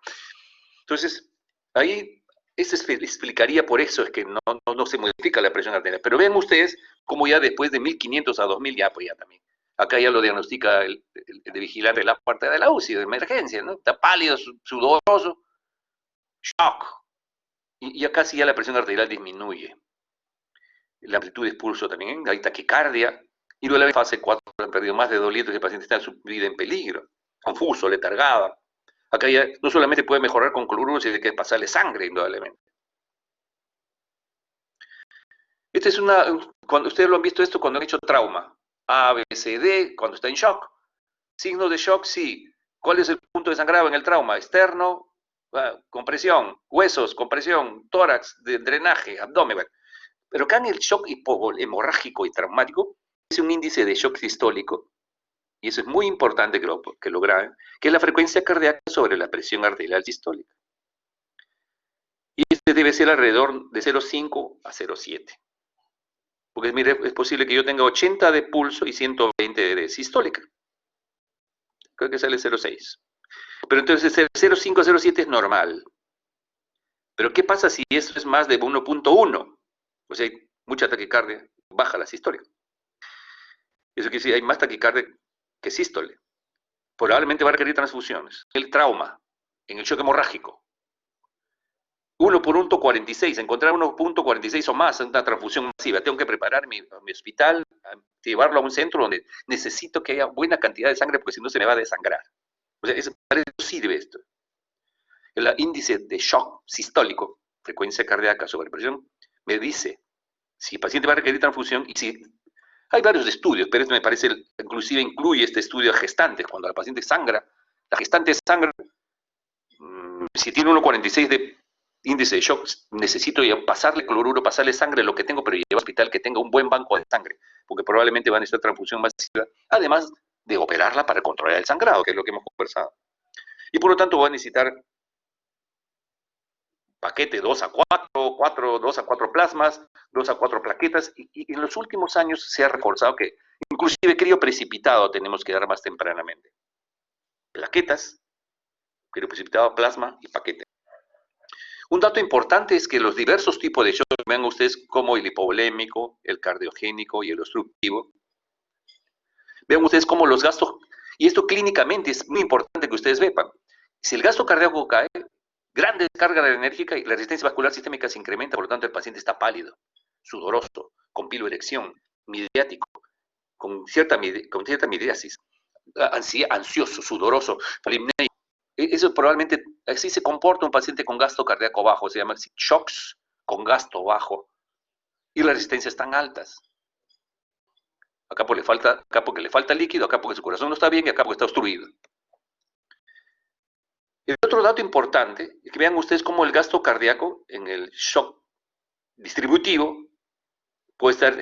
Entonces, ahí, eso explicaría por eso es que no se modifica la presión arterial. Pero vean ustedes cómo ya después de 1500 a 2000 ya, pues ya también. Acá ya lo diagnostica el de vigilante de la parte de la UCI, de emergencia, ¿no? Está pálido, sudoroso, shock. Y acá sí ya la presión arterial disminuye. La amplitud de pulso también, hay taquicardia. Y luego en fase 4 han perdido más de 2 litros y el paciente está en su vida en peligro. Confuso, letargado. Acá ya no solamente puede mejorar con cloruro, sino que pasarle sangre, indudablemente. Esta es cuando ustedes lo han visto esto cuando han hecho trauma. A, B, C, D, cuando está en shock. Signos de shock, sí. ¿Cuál es el punto de sangrado en el trauma? Externo, compresión, huesos, compresión, tórax, drenaje, abdomen. Pero acá en el shock hemorrágico y traumático es un índice de shock sistólico, y eso es muy importante que lo graben, que es la frecuencia cardíaca sobre la presión arterial sistólica. Y este debe ser alrededor de 0,5 a 0,7. Porque mire, es posible que yo tenga 80 de pulso y 120 de sistólica. Creo que sale 0,6. Pero entonces el 0,5 a 0,7 es normal. Pero ¿qué pasa si eso es más de 1,1? O sea, hay mucha taquicardia, baja la sistólica. Eso quiere decir, hay más taquicardia que sístole. Probablemente va a requerir transfusiones. El trauma, en el shock hemorrágico. 1/46, encontrar 1/46 o más en una transfusión masiva. Tengo que preparar mi hospital, llevarlo a un centro donde necesito que haya buena cantidad de sangre porque si no se me va a desangrar. O sea, para eso sirve esto. El índice de shock sistólico, frecuencia cardíaca sobre presión, me dice si el paciente va a requerir transfusión y si... Hay varios estudios, pero este me parece, inclusive incluye este estudio de gestantes, cuando la paciente sangra, la gestante sangra, si tiene 1,46 de índice de shock, necesito ya pasarle cloruro, pasarle sangre, lo que tengo, pero llevar al hospital que tenga un buen banco de sangre, porque probablemente va a necesitar transfusión masiva, además de operarla para controlar el sangrado, que es lo que hemos conversado. Y por lo tanto va a necesitar paquete 2 a 4, 2 a 4 plasmas, 2 a 4 plaquetas, y en los últimos años se ha reforzado que inclusive crioprecipitado tenemos que dar más tempranamente. Plaquetas, crioprecipitado, plasma y paquete. Un dato importante es que los diversos tipos de shock, vean ustedes como el hipovolémico, el cardiogénico y el obstructivo, vean ustedes como los gastos, y esto clínicamente es muy importante que ustedes vean, si el gasto cardíaco cae, gran descarga enérgica y la resistencia vascular sistémica se incrementa, por lo tanto el paciente está pálido, sudoroso, con piloerección, midriático, con cierta midriasis, ansioso, sudoroso, polimnéico. Eso probablemente, así se comporta un paciente con gasto cardíaco bajo, se llama shocks con gasto bajo, y las resistencias están altas. Acá porque le falta líquido, acá porque su corazón no está bien y acá porque está obstruido. El otro dato importante es que vean ustedes cómo el gasto cardíaco en el shock distributivo puede estar,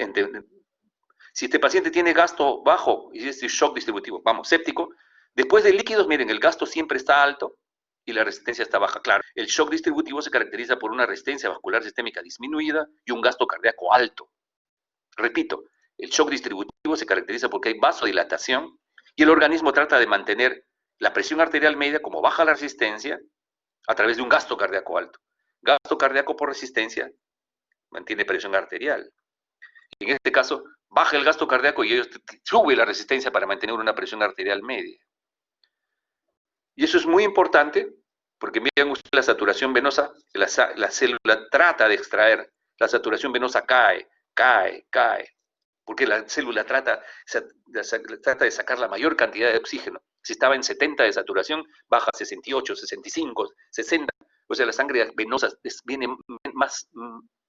si este paciente tiene gasto bajo y este shock distributivo, vamos, séptico, después de líquidos, miren, el gasto siempre está alto y la resistencia está baja. Claro, el shock distributivo se caracteriza por una resistencia vascular sistémica disminuida y un gasto cardíaco alto. Repito, el shock distributivo se caracteriza porque hay vasodilatación y el organismo trata de mantener la presión arterial media como baja la resistencia a través de un gasto cardíaco alto. Gasto cardíaco por resistencia mantiene presión arterial. En este caso, baja el gasto cardíaco y ellos sube la resistencia para mantener una presión arterial media. Y eso es muy importante porque miren ustedes la saturación venosa, la célula trata de extraer, la saturación venosa cae, porque la célula trata de sacar la mayor cantidad de oxígeno. Si estaba en 70 de saturación, baja a 68, 65, 60. O sea, la sangre venosa viene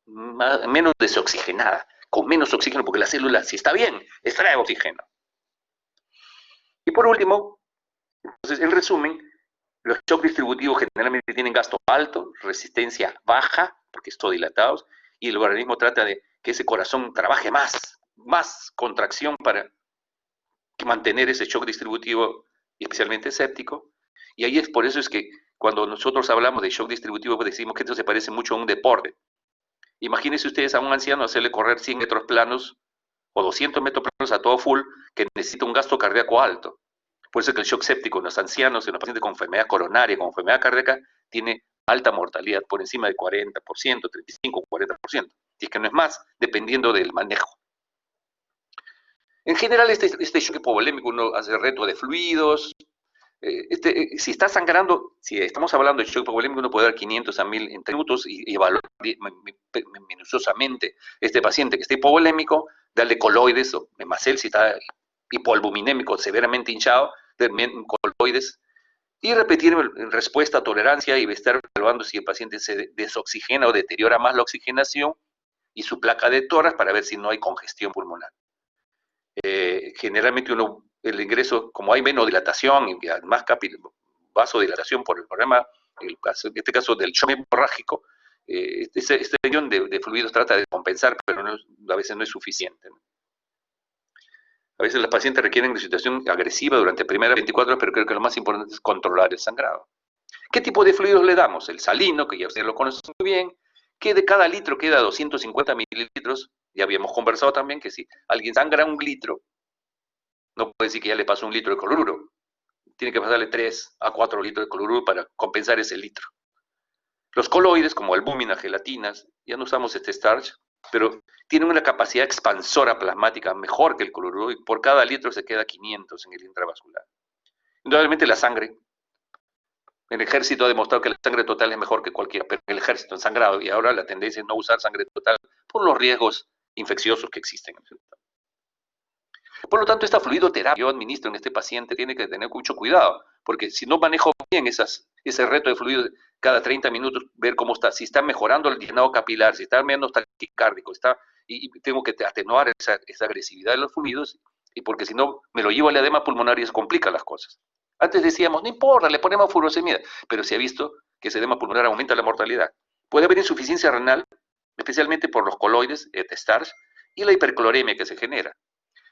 menos desoxigenada, con menos oxígeno, porque la célula, si está bien, extrae oxígeno. Y por último, entonces, en resumen, los shocks distributivos generalmente tienen gasto alto, resistencia baja, porque están dilatados, y el organismo trata de que ese corazón trabaje más contracción para mantener ese shock distributivo, especialmente séptico. Y ahí es por eso es que cuando nosotros hablamos de shock distributivo, pues decimos que esto se parece mucho a un deporte. Imagínense ustedes a un anciano hacerle correr 100 metros planos o 200 metros planos a todo full, que necesita un gasto cardíaco alto. Por eso es que el shock séptico en los ancianos, en los pacientes con enfermedad coronaria, con enfermedad cardíaca, tiene alta mortalidad, por encima del 40%, 35, 40%. Y es que no es más, dependiendo del manejo. En general, este shock hipovolémico, uno hace reto de fluidos. Si está sangrando, si estamos hablando de shock hipovolémico, uno puede dar 500 a 1000 en 3 minutos y evaluar minuciosamente este paciente que está hipovolémico, darle coloides o Memacel si está hipoalbuminémico, severamente hinchado, coloides, y repetir en respuesta a tolerancia y estar evaluando si el paciente se desoxigena o deteriora más la oxigenación y su placa de tórax para ver si no hay congestión pulmonar. Generalmente el ingreso, como hay menos dilatación y más vasodilatación por el problema, en este caso del shock hemorrágico, esta región de fluidos trata de compensar, pero a veces no es suficiente, ¿no? A veces los pacientes requieren de situación agresiva durante primeras 24 horas, pero creo que lo más importante es controlar el sangrado. ¿Qué tipo de fluidos le damos? El salino, que ya ustedes lo conocen muy bien, que de cada litro queda 250 mililitros. Ya habíamos conversado también que si alguien sangra 1 litro, no puede decir que ya le pasó 1 litro de cloruro. Tiene que pasarle 3 a 4 litros de cloruro para compensar ese litro. Los coloides, como albúmina, gelatinas, ya no usamos este starch, pero tienen una capacidad expansora plasmática mejor que el cloruro y por cada litro se queda 500 en el intravascular. Indudablemente la sangre, el ejército ha demostrado que la sangre total es mejor que cualquiera, pero el ejército en sangrado, y ahora la tendencia es no usar sangre total por los riesgos infecciosos que existen. Por lo tanto, esta fluidoterapia que yo administro en este paciente tiene que tener mucho cuidado, porque si no manejo bien ese reto de fluido cada 30 minutos, ver cómo está, si está mejorando el llenado capilar, si está menos taquicárdico, y tengo que atenuar esa agresividad de los fluidos, y porque si no me lo llevo al edema pulmonar y se complican las cosas. Antes decíamos, no importa, le ponemos furosemida, pero se ha visto que ese edema pulmonar aumenta la mortalidad. Puede haber insuficiencia renal, especialmente por los coloides, starch, y la hipercloremia que se genera.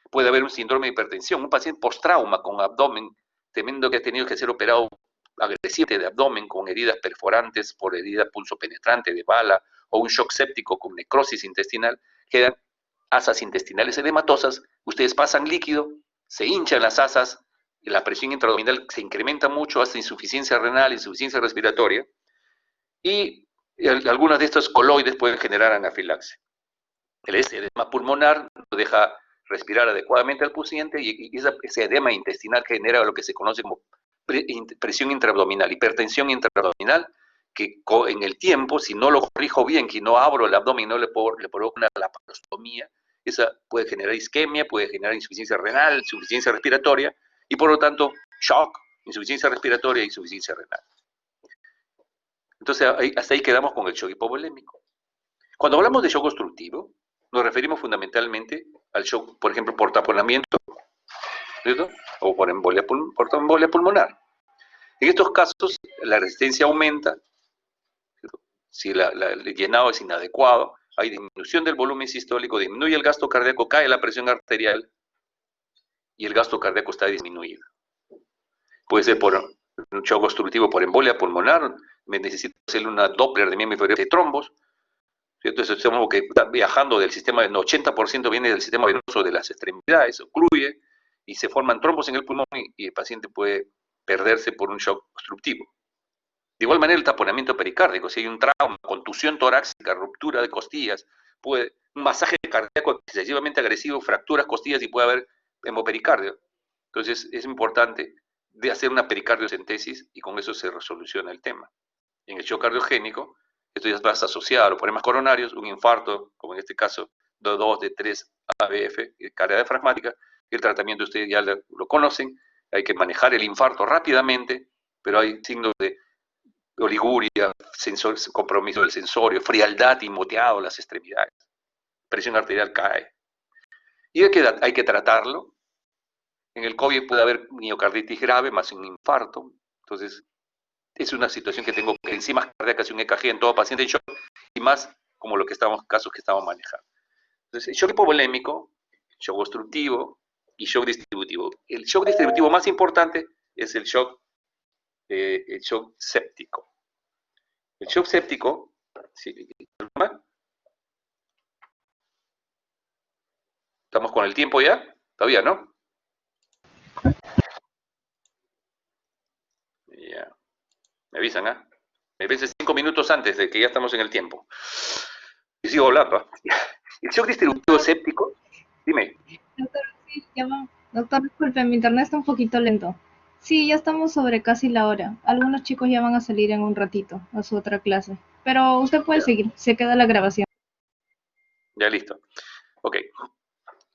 Puede haber un síndrome de hipertensión, un paciente post-trauma con abdomen tremendo que ha tenido que ser operado agresivo de abdomen con heridas perforantes por herida pulso penetrante de bala o un shock séptico con necrosis intestinal, quedan asas intestinales edematosas, ustedes pasan líquido, se hinchan las asas, la presión intraabdominal se incrementa mucho, hasta insuficiencia renal, insuficiencia respiratoria, y algunas de estos coloides pueden generar anafilaxia. El edema pulmonar no deja respirar adecuadamente al paciente y ese edema intestinal genera lo que se conoce como presión intraabdominal, hipertensión intraabdominal, que en el tiempo, si no lo corrijo bien, que no abro el abdomen, no le provoco una laparostomía, esa puede generar isquemia, puede generar insuficiencia renal, insuficiencia respiratoria, y por lo tanto, shock, insuficiencia respiratoria e insuficiencia renal. Entonces, hasta ahí quedamos con el shock hipovolémico. Cuando hablamos de shock obstructivo, nos referimos fundamentalmente al shock, por ejemplo, por taponamiento, ¿cierto? O por embolia pulmonar. En estos casos, la resistencia aumenta, ¿cierto? Si el llenado es inadecuado, hay disminución del volumen sistólico, disminuye el gasto cardíaco, cae la presión arterial y el gasto cardíaco está disminuido. Puede ser por un shock obstructivo por embolia pulmonar, me necesito hacer una Doppler de miembro inferior de trombos, ¿cierto? Ese trombo que está viajando del sistema, el 80% viene del sistema venoso de las extremidades, ocluye, y se forman trombos en el pulmón y el paciente puede perderse por un shock obstructivo. De igual manera, el taponamiento pericárdico, si hay un trauma, contusión torácica, ruptura de costillas, un masaje cardíaco excesivamente agresivo, fracturas costillas y puede haber hemopericardio. Entonces, es importante de hacer una pericardiocentesis y con eso se resoluciona el tema. En el shock cardiogénico, esto ya vas a asociar a los problemas coronarios, un infarto, como en este caso, de 2, de 3 ABF, carga diafragmática. El tratamiento ustedes ya lo conocen, hay que manejar el infarto rápidamente, pero hay signos de oliguria, compromiso del sensorio, frialdad y moteado las extremidades, presión arterial cae. Y hay que tratarlo. En el COVID puede haber miocarditis grave más un infarto. Entonces, es una situación que tengo enzimas cardíacas y un EKG en todo paciente en shock, y más como casos que estamos manejando. Entonces, el shock hipovolémico, shock obstructivo y shock distributivo. El shock distributivo más importante es el shock séptico. El shock séptico, ¿sí? ¿Estamos con el tiempo ya? Todavía, ¿no? Ya. Me avisan, ¿ah? Me avisan 5 minutos antes de que ya estamos en el tiempo. Y sigo hablando. El shock distributivo séptico, dime. Doctor, sí, doctor, disculpe, mi internet está un poquito lento. Sí, ya estamos sobre casi la hora. Algunos chicos ya van a salir en un ratito a su otra clase. Pero usted puede seguir, se queda la grabación. Ya listo. Ok.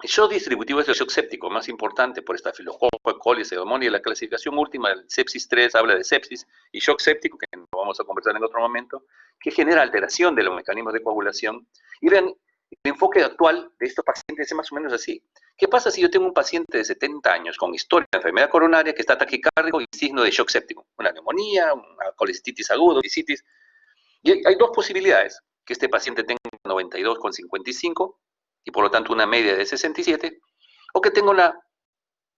El shock distributivo es el shock séptico, más importante por estafilococo, coli, pseudomonas, y la clasificación última, el sepsis 3, habla de sepsis, y shock séptico, que lo vamos a conversar en otro momento, que genera alteración de los mecanismos de coagulación. Y vean, el enfoque actual de estos pacientes es más o menos así. ¿Qué pasa si yo tengo un paciente de 70 años con historia de enfermedad coronaria que está taquicárdico y signo de shock séptico? Una neumonía, una colecistitis aguda, lisitis. Y hay dos posibilidades: que este paciente tenga 92,55 y por lo tanto una media de 67, o que tenga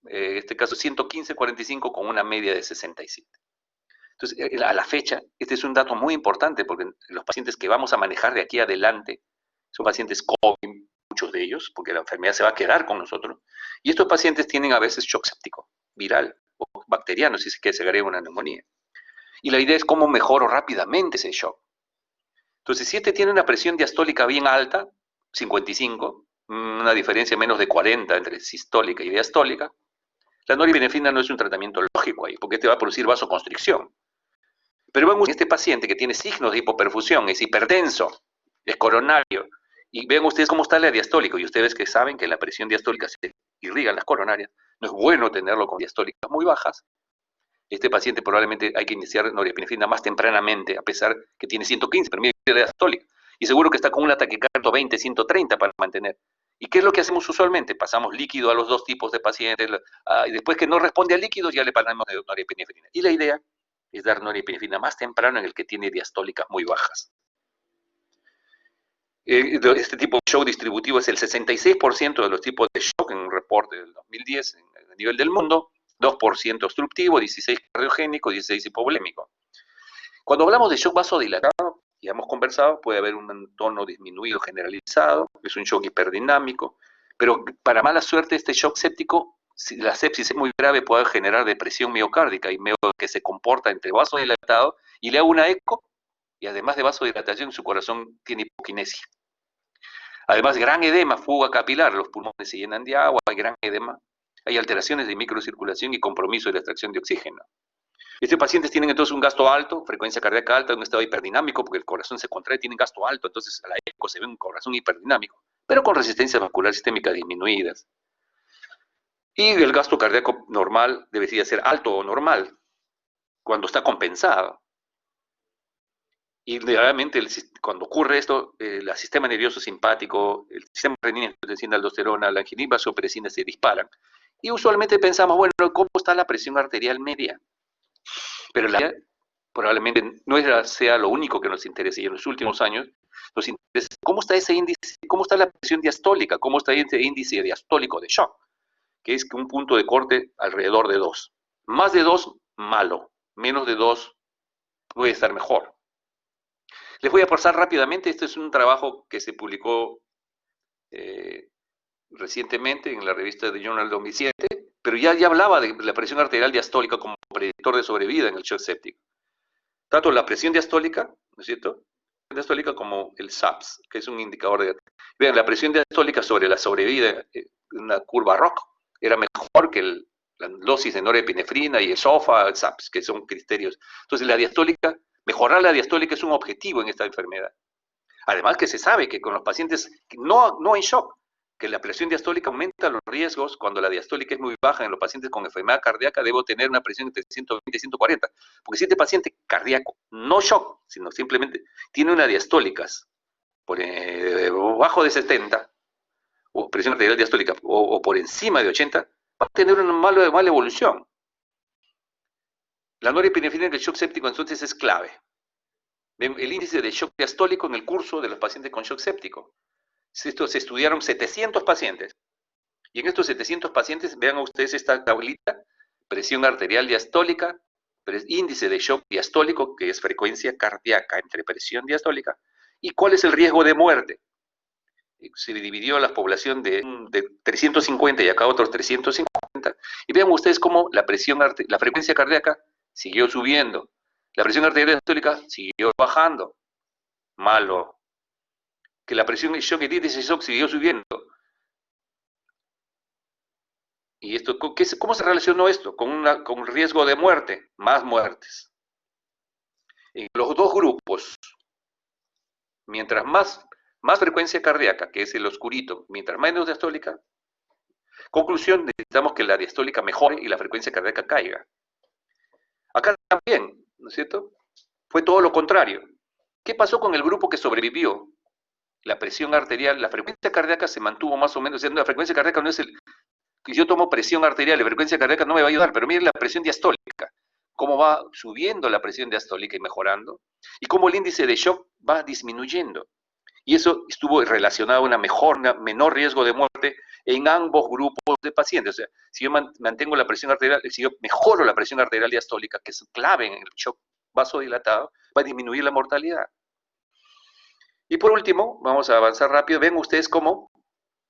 en este caso 115,45 con una media de 67. Entonces, a la fecha, este es un dato muy importante porque los pacientes que vamos a manejar de aquí adelante son pacientes COVID, muchos de ellos, porque la enfermedad se va a quedar con nosotros, y estos pacientes tienen a veces shock séptico, viral o bacteriano, si es que se agrega una neumonía. Y la idea es cómo mejoro rápidamente ese shock. Entonces, si este tiene una presión diastólica bien alta, 55, una diferencia menos de 40 entre sistólica y diastólica, la norepinefrina no es un tratamiento lógico ahí, porque este va a producir vasoconstricción. Pero vemos este paciente que tiene signos de hipoperfusión, es hipertenso, es coronario, y vean ustedes cómo está la diastólica, y ustedes que saben que la presión diastólica se irriga en las coronarias, no es bueno tenerlo con diastólicas muy bajas. Este paciente probablemente hay que iniciar norepinefrina más tempranamente, a pesar que tiene 115, pero mire la diastólica. Y seguro que está con una taquicardia 20, 130 para mantener. ¿Y qué es lo que hacemos usualmente? Pasamos líquido a los dos tipos de pacientes, y después que no responde al líquido ya le pasamos norepinefrina. Y la idea es dar norepinefrina más temprano en el que tiene diastólicas muy bajas. Este tipo de shock distributivo es el 66% de los tipos de shock en un reporte del 2010 a nivel del mundo, 2% obstructivo, 16% cardiogénico, 16% hipovolémico. Cuando hablamos de shock vasodilatado, ya hemos conversado, puede haber un tono disminuido generalizado, es un shock hiperdinamico, pero para mala suerte este shock séptico, si la sepsis es muy grave, puede generar depresión miocárdica y que se comporta entre vasodilatado, y le hago una eco, y además de vasodilatación, su corazón tiene hipoquinesia. Además, gran edema, fuga capilar, los pulmones se llenan de agua, hay gran edema, hay alteraciones de microcirculación y compromiso de la extracción de oxígeno. Estos pacientes tienen entonces un gasto alto, frecuencia cardíaca alta, un estado hiperdinámico, porque el corazón se contrae, tienen gasto alto, entonces a la eco se ve un corazón hiperdinámico, pero con resistencia vascular sistémica disminuidas. Y el gasto cardíaco normal debería ser alto o normal, cuando está compensado. Y realmente cuando ocurre esto, el sistema nervioso simpático, el sistema renina, angiotensina, aldosterona, la angiolina, vasopresina se disparan. Y usualmente pensamos, bueno, ¿cómo está la presión arterial media? Pero probablemente no sea lo único que nos interese. Y en los últimos años nos interesa cómo está ese índice, cómo está la presión diastólica, cómo está ese índice diastólico de shock, que es un punto de corte alrededor de 2. Más de 2, malo. menos de 2 puede estar mejor. Les voy a pasar rápidamente, este es un trabajo que se publicó recientemente en la revista de Journal 2007, pero ya hablaba de la presión arterial diastólica como predictor de sobrevida en el shock séptico. Tanto la presión diastólica, ¿no es cierto? Diastólica como el SAPS, que es un indicador de... Vean, la presión diastólica sobre la sobrevida, una curva ROC, era mejor que la dosis de norepinefrina y el SOFA, el SAPS, que son criterios. Entonces, la diastólica, mejorar la diastólica es un objetivo en esta enfermedad. Además que se sabe que con los pacientes no en shock, que la presión diastólica aumenta los riesgos cuando la diastólica es muy baja en los pacientes con enfermedad cardíaca, debo tener una presión entre 120 y 140. Porque si este paciente cardíaco, no shock, sino simplemente tiene una diastólica por bajo de 70, o presión arterial diastólica, o por encima de 80, va a tener una mala evolución. La norepinefrina en el shock séptico entonces es clave. Ven el índice de shock diastólico en el curso de los pacientes con shock séptico. Se estudiaron 700 pacientes. Y en estos 700 pacientes, vean ustedes esta tablita, presión arterial diastólica, índice de shock diastólico, que es frecuencia cardíaca entre presión diastólica, y cuál es el riesgo de muerte. Se dividió la población de 350 y acá otros 350. Y vean ustedes cómo la frecuencia cardíaca siguió subiendo. La presión arterial diastólica siguió bajando. Malo. Que la presión de shock y índice de shock siguió subiendo. ¿Y esto, cómo se relacionó esto? Con riesgo de muerte, más muertes. En los dos grupos, mientras más frecuencia cardíaca, que es el oscurito, mientras menos diastólica, conclusión, necesitamos que la diastólica mejore y la frecuencia cardíaca caiga. Acá también, ¿no es cierto? Fue todo lo contrario. ¿Qué pasó con el grupo que sobrevivió? La presión arterial, la frecuencia cardíaca se mantuvo más o menos, o sea, la frecuencia cardíaca no es que yo tomo presión arterial y frecuencia cardíaca no me va a ayudar, pero miren la presión diastólica, cómo va subiendo la presión diastólica y mejorando, y cómo el índice de shock va disminuyendo. Y eso estuvo relacionado a una menor riesgo de muerte en ambos grupos de pacientes. O sea, si yo mantengo la presión arterial, si yo mejoro la presión arterial diastólica, que es clave en el shock vasodilatado, va a disminuir la mortalidad. Y por último, vamos a avanzar rápido, ven ustedes cómo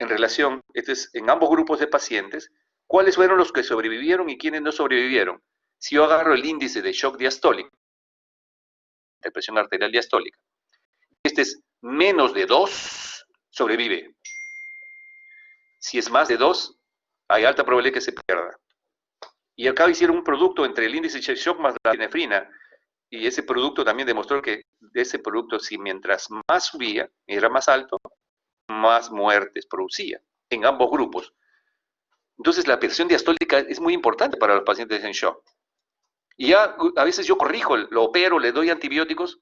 en relación, en ambos grupos de pacientes, cuáles fueron los que sobrevivieron y quiénes no sobrevivieron. Si yo agarro el índice de shock diastólico, de presión arterial diastólica, este es menos de 2, sobrevive. Si es más de 2, hay alta probabilidad que se pierda. Y acá hicieron un producto entre el índice de shock más la epinefrina, y ese producto también demostró que ese producto, si mientras más subía, era más alto, más muertes producía en ambos grupos. Entonces la presión diastólica es muy importante para los pacientes en shock. Y ya a veces yo corrijo, lo opero, le doy antibióticos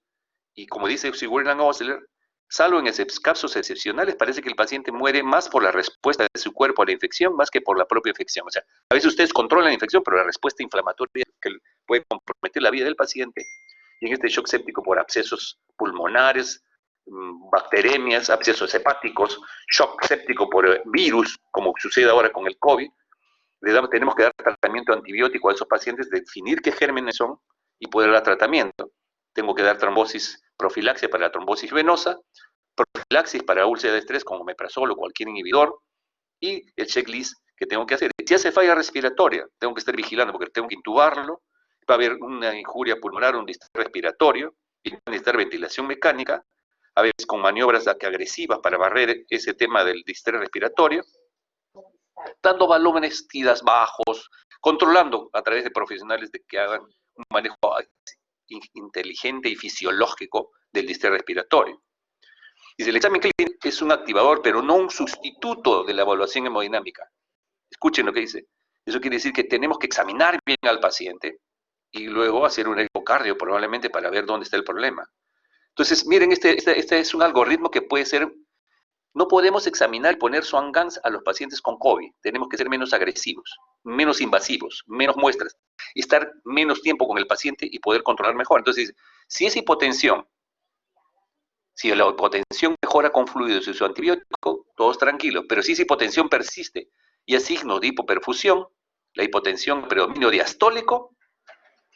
y como dice Sigourney Osler, salvo en casos excepcionales, parece que el paciente muere más por la respuesta de su cuerpo a la infección más que por la propia infección. O sea, a veces ustedes controlan la infección, pero la respuesta inflamatoria que puede comprometer la vida del paciente, y en este shock séptico por abscesos pulmonares, bacteremias, abscesos hepáticos, shock séptico por virus, como sucede ahora con el COVID, tenemos que dar tratamiento antibiótico a esos pacientes, definir qué gérmenes son y poder dar tratamiento. Tengo que dar profilaxia para la trombosis venosa, profilaxis para úlcera de estrés como omeprazol o cualquier inhibidor, y el checklist que tengo que hacer. Si hace falla respiratoria, tengo que estar vigilando porque tengo que intubarlo, va a haber una injuria pulmonar, un distrés respiratorio, y va a necesitar ventilación mecánica, a veces con maniobras agresivas para barrer ese tema del distrés respiratorio, dando volúmenes TIDAS bajos, controlando a través de profesionales de que hagan un manejo inteligente y fisiológico del distrés respiratorio. Y el examen clínico es un activador, pero no un sustituto de la evaluación hemodinámica. Escuchen lo que dice. Eso quiere decir que tenemos que examinar bien al paciente y luego hacer un ecocardio probablemente para ver dónde está el problema. Entonces, miren, este es un algoritmo que puede ser... No podemos examinar y poner Swan-Ganz a los pacientes con COVID. Tenemos que ser menos agresivos, menos invasivos, menos muestras, y estar menos tiempo con el paciente y poder controlar mejor. Entonces, si es hipotensión, si la hipotensión mejora con fluidos y su antibiótico, todos tranquilos. Pero si esa hipotensión persiste y es signo de hipoperfusión, la hipotensión predominio diastólico,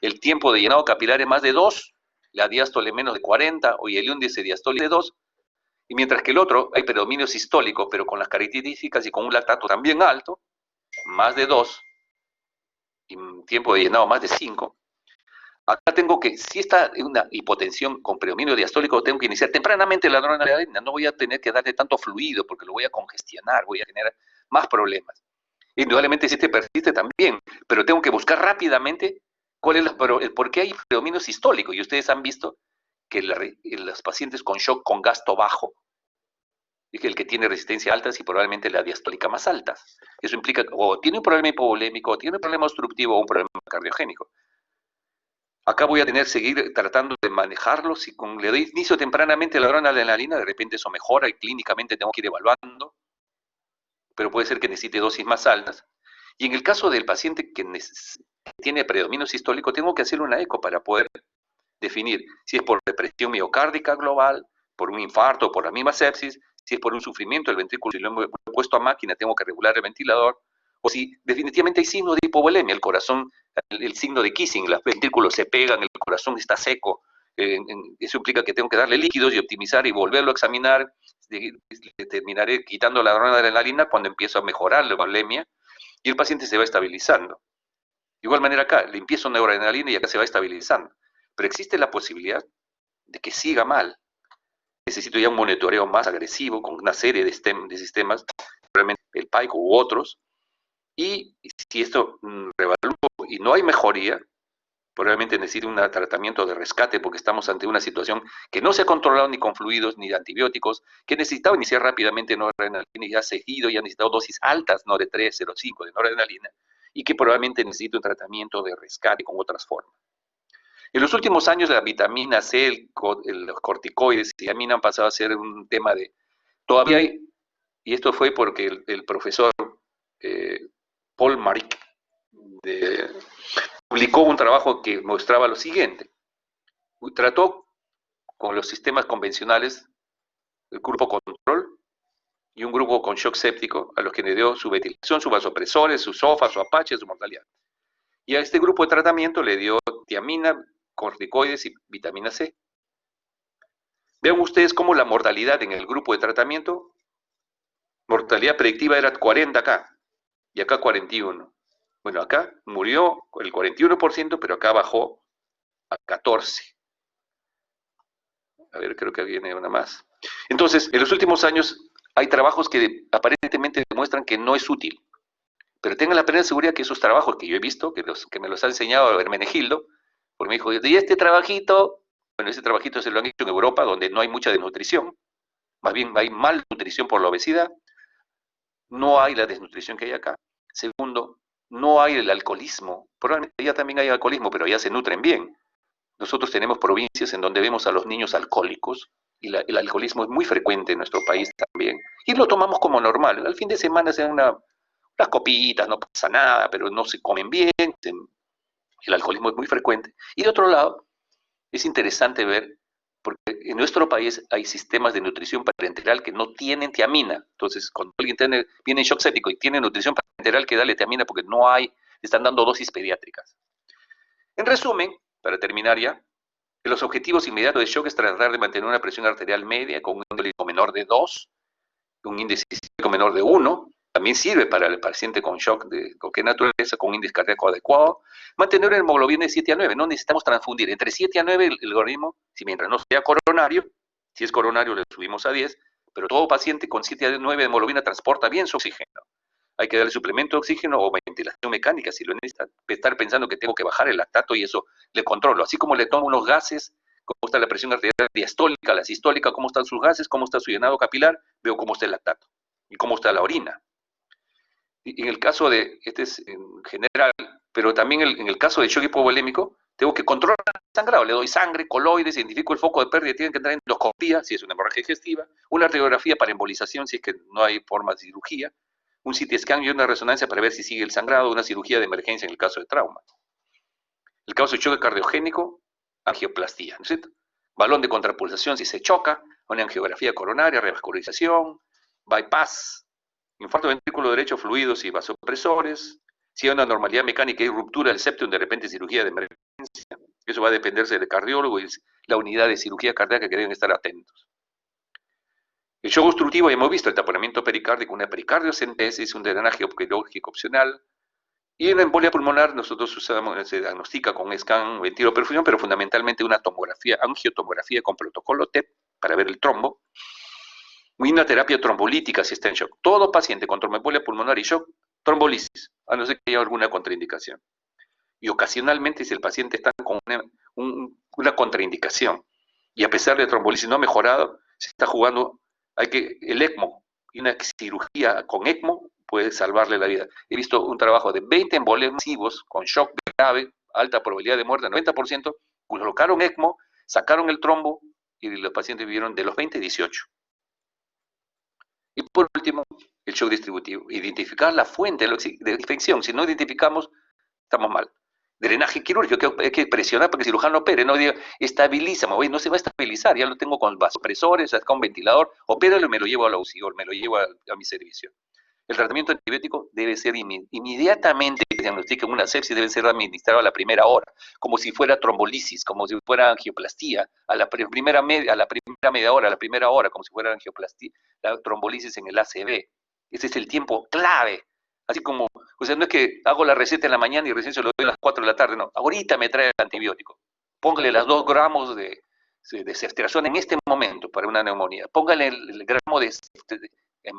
el tiempo de llenado capilar es más de 2, la diástole menos de 40, y el índice diastólico de 2, y mientras que el otro hay predominio sistólico, pero con las características y con un lactato también alto, más de 2, y tiempo de llenado más de 5, acá tengo que, si está una hipotensión con predominio diastólico, tengo que iniciar tempranamente la noradrenalina, no voy a tener que darle tanto fluido porque lo voy a congestionar, voy a generar más problemas. Indudablemente si este persiste también, pero tengo que buscar rápidamente cuál es el por qué hay predominio sistólico. Y ustedes han visto que los pacientes con shock con gasto bajo, es el que tiene resistencia alta y probablemente la diastólica más alta. Eso implica o tiene un problema hipovolémico, o tiene un problema obstructivo o un problema cardiogénico. Acá voy a tener que seguir tratando de manejarlo. Si le doy inicio tempranamente a la noradrenalina, de repente eso mejora y clínicamente tengo que ir evaluando, pero puede ser que necesite dosis más altas. Y en el caso del paciente que tiene predominio sistólico, tengo que hacer una eco para poder definir si es por depresión miocárdica global, por un infarto, por la misma sepsis, si es por un sufrimiento del ventrículo, si lo hemos puesto a máquina, tengo que regular el ventilador, o si definitivamente hay signos de hipovolemia, el corazón, el signo de Kissing, los ventrículos se pegan, el corazón está seco, eso implica que tengo que darle líquidos y optimizar y volverlo a examinar, terminaré quitando la noradrenalina cuando empiezo a mejorar la hipovolemia y el paciente se va estabilizando. De igual manera acá, le empiezo noradrenalina y acá se va estabilizando. Pero existe la posibilidad de que siga mal. Necesito ya un monitoreo más agresivo con una serie de sistemas, probablemente el PAIC u otros, y si esto revalúo y no hay mejoría, probablemente necesite un tratamiento de rescate porque estamos ante una situación que no se ha controlado ni con fluidos ni de antibióticos, que necesitaba iniciar rápidamente noradrenalina y ya seguido, ya ha necesitado dosis altas, no de 3,05 de noradrenalina, y que probablemente necesite un tratamiento de rescate con otras formas. En los últimos años la vitamina C, los corticoides y tiamina han pasado a ser un tema de... Todavía hay, y esto fue porque el profesor Paul Marik publicó un trabajo que mostraba lo siguiente. Trató con los sistemas convencionales, el grupo control y un grupo con shock séptico, a los que le dio su ventilación, sus vasopresores, su SOFA, su Apache, su mortalidad. Y a este grupo de tratamiento le dio tiamina, corticoides y vitamina C. Vean ustedes cómo la mortalidad en el grupo de tratamiento, mortalidad predictiva era 40 acá, y acá 41. Bueno, acá murió el 41%, pero acá bajó a 14. A ver, creo que viene una más. Entonces, en los últimos años hay trabajos que aparentemente demuestran que no es útil, pero tengan la plena seguridad que esos trabajos que yo he visto, que me los ha enseñado Hermenegildo, porque me dijo, y este trabajito, bueno, ese trabajito se lo han hecho en Europa, donde no hay mucha desnutrición, más bien hay malnutrición por la obesidad, no hay la desnutrición que hay acá. Segundo, no hay el alcoholismo, probablemente allá también hay alcoholismo, pero allá se nutren bien. Nosotros tenemos provincias en donde vemos a los niños alcohólicos, y el alcoholismo es muy frecuente en nuestro país también, y lo tomamos como normal. Al fin de semana se dan unas copitas, no pasa nada, pero no se comen bien, el alcoholismo es muy frecuente. Y de otro lado, es interesante ver, porque en nuestro país hay sistemas de nutrición parenteral que no tienen tiamina. Entonces, cuando alguien viene en shock séptico y tiene nutrición parenteral, que dale tiamina porque no hay, están dando dosis pediátricas. En resumen, para terminar ya, los objetivos inmediatos de shock es tratar de mantener una presión arterial media con un índice menor de 2, un índice sistémico menor de 1, también sirve para el paciente con shock de cualquier naturaleza, con un índice cardíaco adecuado. Mantener una hemoglobina de 7 a 9, no necesitamos transfundir. Entre 7 a 9 el organismo, si mientras no sea coronario, si es coronario le subimos a 10, pero todo paciente con 7 a 9 de hemoglobina transporta bien su oxígeno. Hay que darle suplemento de oxígeno o ventilación mecánica si lo necesita. Estar pensando que tengo que bajar el lactato y eso le controlo. Así como le tomo unos gases, cómo está la presión arterial diastólica, la sistólica, cómo están sus gases, cómo está su llenado capilar, veo cómo está el lactato y cómo está la orina. Y en el caso de, este es en general, pero también en el caso de shock hipovolémico, tengo que controlar el sangrado. Le doy sangre, coloides, identifico el foco de pérdida, tienen que entrar en endoscopía, si es una hemorragia digestiva, una radiografía para embolización, si es que no hay forma de cirugía, un CT scan y una resonancia para ver si sigue el sangrado, una cirugía de emergencia en el caso de trauma. El caso de choque cardiogénico, angioplastía, ¿no es cierto? Balón de contrapulsación si se choca, una angiografía coronaria, revascularización, bypass, infarto ventrículo derecho, fluidos y vasopresores, Si hay una normalidad mecánica y ruptura del septum, de repente cirugía de emergencia. Eso va a dependerse del cardiólogo y la unidad de cirugía cardíaca que deben estar atentos. El shock obstructivo, ya hemos visto el taponamiento pericárdico, una pericardiocentesis, un drenaje quirúrgico opcional. Y en la embolia pulmonar nosotros usamos, se diagnostica con scan, ventiloperfusión, pero fundamentalmente una tomografía, angiotomografía con protocolo TEP para ver el trombo. Y una terapia trombolítica si está en shock. Todo paciente con tromboembolia pulmonar y shock, trombolisis, a no ser que haya alguna contraindicación. Y ocasionalmente si el paciente está con una contraindicación y a pesar de trombolisis no ha mejorado, se está jugando, el ECMO, y una cirugía con ECMO puede salvarle la vida. He visto un trabajo de 20 embolias masivos con shock grave, alta probabilidad de muerte, 90%, colocaron ECMO, sacaron el trombo y los pacientes vivieron de los 20 a 18. Y por último, el shock distributivo. Identificar la fuente de infección. Si no identificamos, estamos mal. Drenaje quirúrgico, hay que presionar para que el cirujano opere, no diga, estabilízame, oye, no se va a estabilizar, ya lo tengo con vasopresores, acá un ventilador, opéralo y me lo llevo a la UCI, me lo llevo a mi servicio. El tratamiento antibiótico debe ser inmediatamente que se diagnostique una sepsis, debe ser administrado a la primera hora, como si fuera trombolisis, como si fuera angioplastía, a la primera media hora, a la primera hora, como si fuera angioplastía, la trombolisis en el ACV. Ese es el tiempo clave. Así como, o sea, no es que hago la receta en la mañana y recién se lo doy a las 4 de la tarde, no. Ahorita me trae el antibiótico. Póngale las 2 gramos de ceftriaxona en este momento para una neumonía. Póngale el gramo de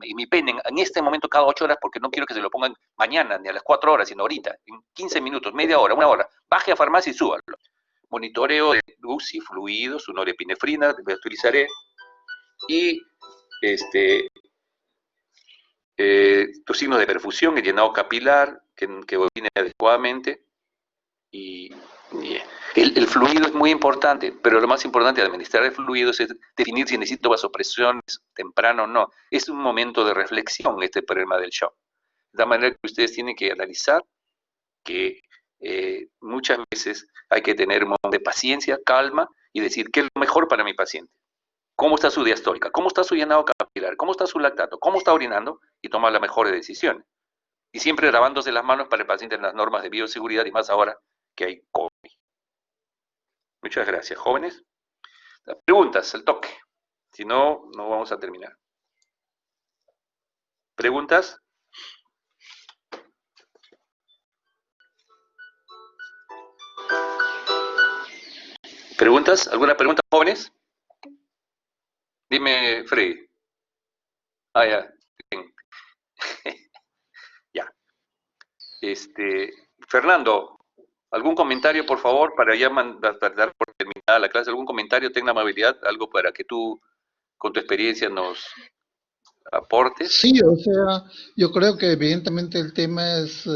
imipenem en este momento cada 8 horas porque no quiero que se lo pongan mañana ni a las 4 horas, sino ahorita, en 15 minutos, media hora, una hora. Baje a farmacia y súbalo. Monitoreo de UCI, fluidos, su norepinefrina, utilizaré. Y tus signos de perfusión, el llenado capilar, que orine adecuadamente, y el fluido es muy importante, pero lo más importante de administrar el fluido es definir si necesito vasopresiones temprano o no. Es un momento de reflexión este problema del shock. De manera que ustedes tienen que analizar que muchas veces hay que tener un momento de paciencia, calma, y decir qué es lo mejor para mi paciente. ¿Cómo está su diastólica? ¿Cómo está su llenado capilar? ¿Cómo está su lactato? ¿Cómo está orinando? Y tomar las mejores decisiones. Y siempre lavándose las manos para el paciente en las normas de bioseguridad y más ahora que hay COVID. Muchas gracias, jóvenes. Las preguntas, al toque. Si no, no vamos a terminar. ¿Preguntas? ¿Preguntas? ¿Alguna pregunta, jóvenes? Dime, Freddy. Ya. Bien. Ya. Fernando, ¿algún comentario, por favor, para ya dar por terminada la clase? ¿Algún comentario? Ten la amabilidad, algo para que tú, con tu experiencia, nos aportes. Sí, o sea, yo creo que evidentemente el tema es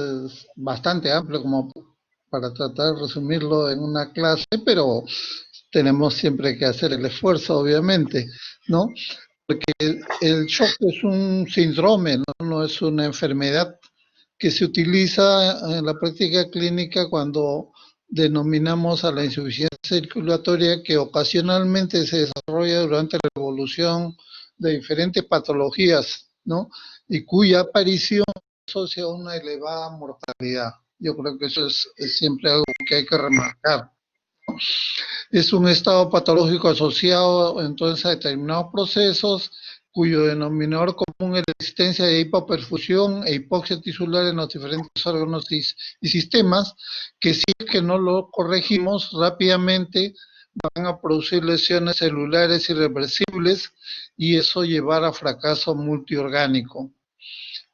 bastante amplio como para tratar de resumirlo en una clase, pero tenemos siempre que hacer el esfuerzo, obviamente, ¿no? Porque el shock es un síndrome, ¿no? No es una enfermedad que se utiliza en la práctica clínica cuando denominamos a la insuficiencia circulatoria que ocasionalmente se desarrolla durante la evolución de diferentes patologías, ¿no? Y cuya aparición asocia a una elevada mortalidad. Yo creo que eso es siempre algo que hay que remarcar. Es un estado patológico asociado entonces a determinados procesos cuyo denominador común es la existencia de hipoperfusión e hipoxia tisular en los diferentes órganos y sistemas, que si es que no lo corregimos rápidamente van a producir lesiones celulares irreversibles y eso llevar a fracaso multiorgánico,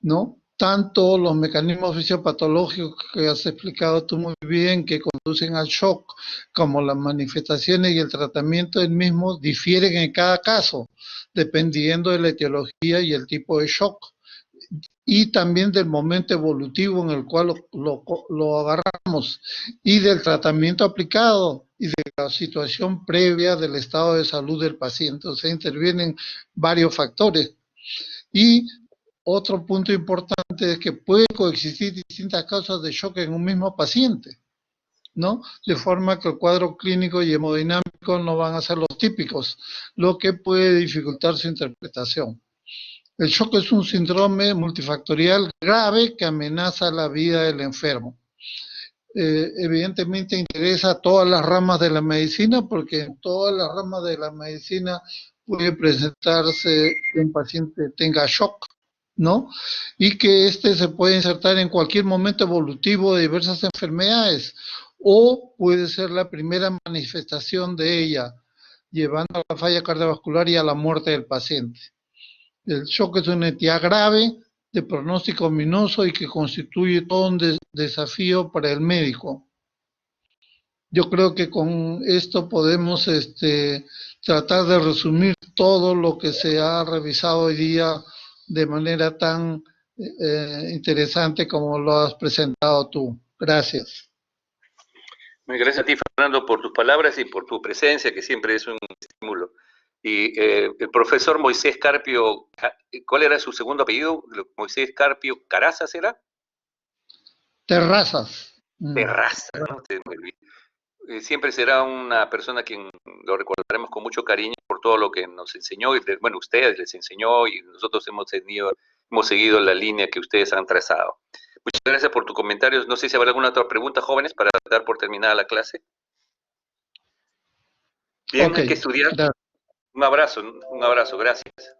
¿no? Tanto los mecanismos fisiopatológicos que has explicado tú muy bien, que conducen al shock, como las manifestaciones y el tratamiento del mismo difieren en cada caso, dependiendo de la etiología y el tipo de shock, y también del momento evolutivo en el cual lo agarramos, y del tratamiento aplicado, y de la situación previa del estado de salud del paciente. O sea, intervienen varios factores. Y otro punto importante es que pueden coexistir distintas causas de shock en un mismo paciente, ¿no? De forma que el cuadro clínico y hemodinámico no van a ser los típicos, lo que puede dificultar su interpretación. El shock es un síndrome multifactorial grave que amenaza la vida del enfermo. Evidentemente interesa a todas las ramas de la medicina, porque en todas las ramas de la medicina puede presentarse que un paciente tenga shock, ¿no? Y que este se puede insertar en cualquier momento evolutivo de diversas enfermedades, o puede ser la primera manifestación de ella, llevando a la falla cardiovascular y a la muerte del paciente. El shock es una entidad grave, de pronóstico ominoso y que constituye todo un desafío para el médico. Yo creo que con esto podemos tratar de resumir todo lo que se ha revisado hoy día de manera tan interesante como lo has presentado tú. Gracias. Muy gracias a ti, Fernando, por tus palabras y por tu presencia, que siempre es un estímulo. Y el profesor Moisés Carpio, ¿cuál era su segundo apellido? Moisés Carpio Caraza, ¿será? Terrazas. Terraza, ¿no? Siempre será una persona a quien lo recordaremos con mucho cariño por todo lo que nos enseñó, y bueno, ustedes les enseñó y nosotros hemos seguido la línea que ustedes han trazado. Muchas gracias por tus comentarios. No sé si habrá alguna otra pregunta, jóvenes, para dar por terminada la clase. Bien, Okay, hay que estudiar. gracias. Un abrazo, gracias.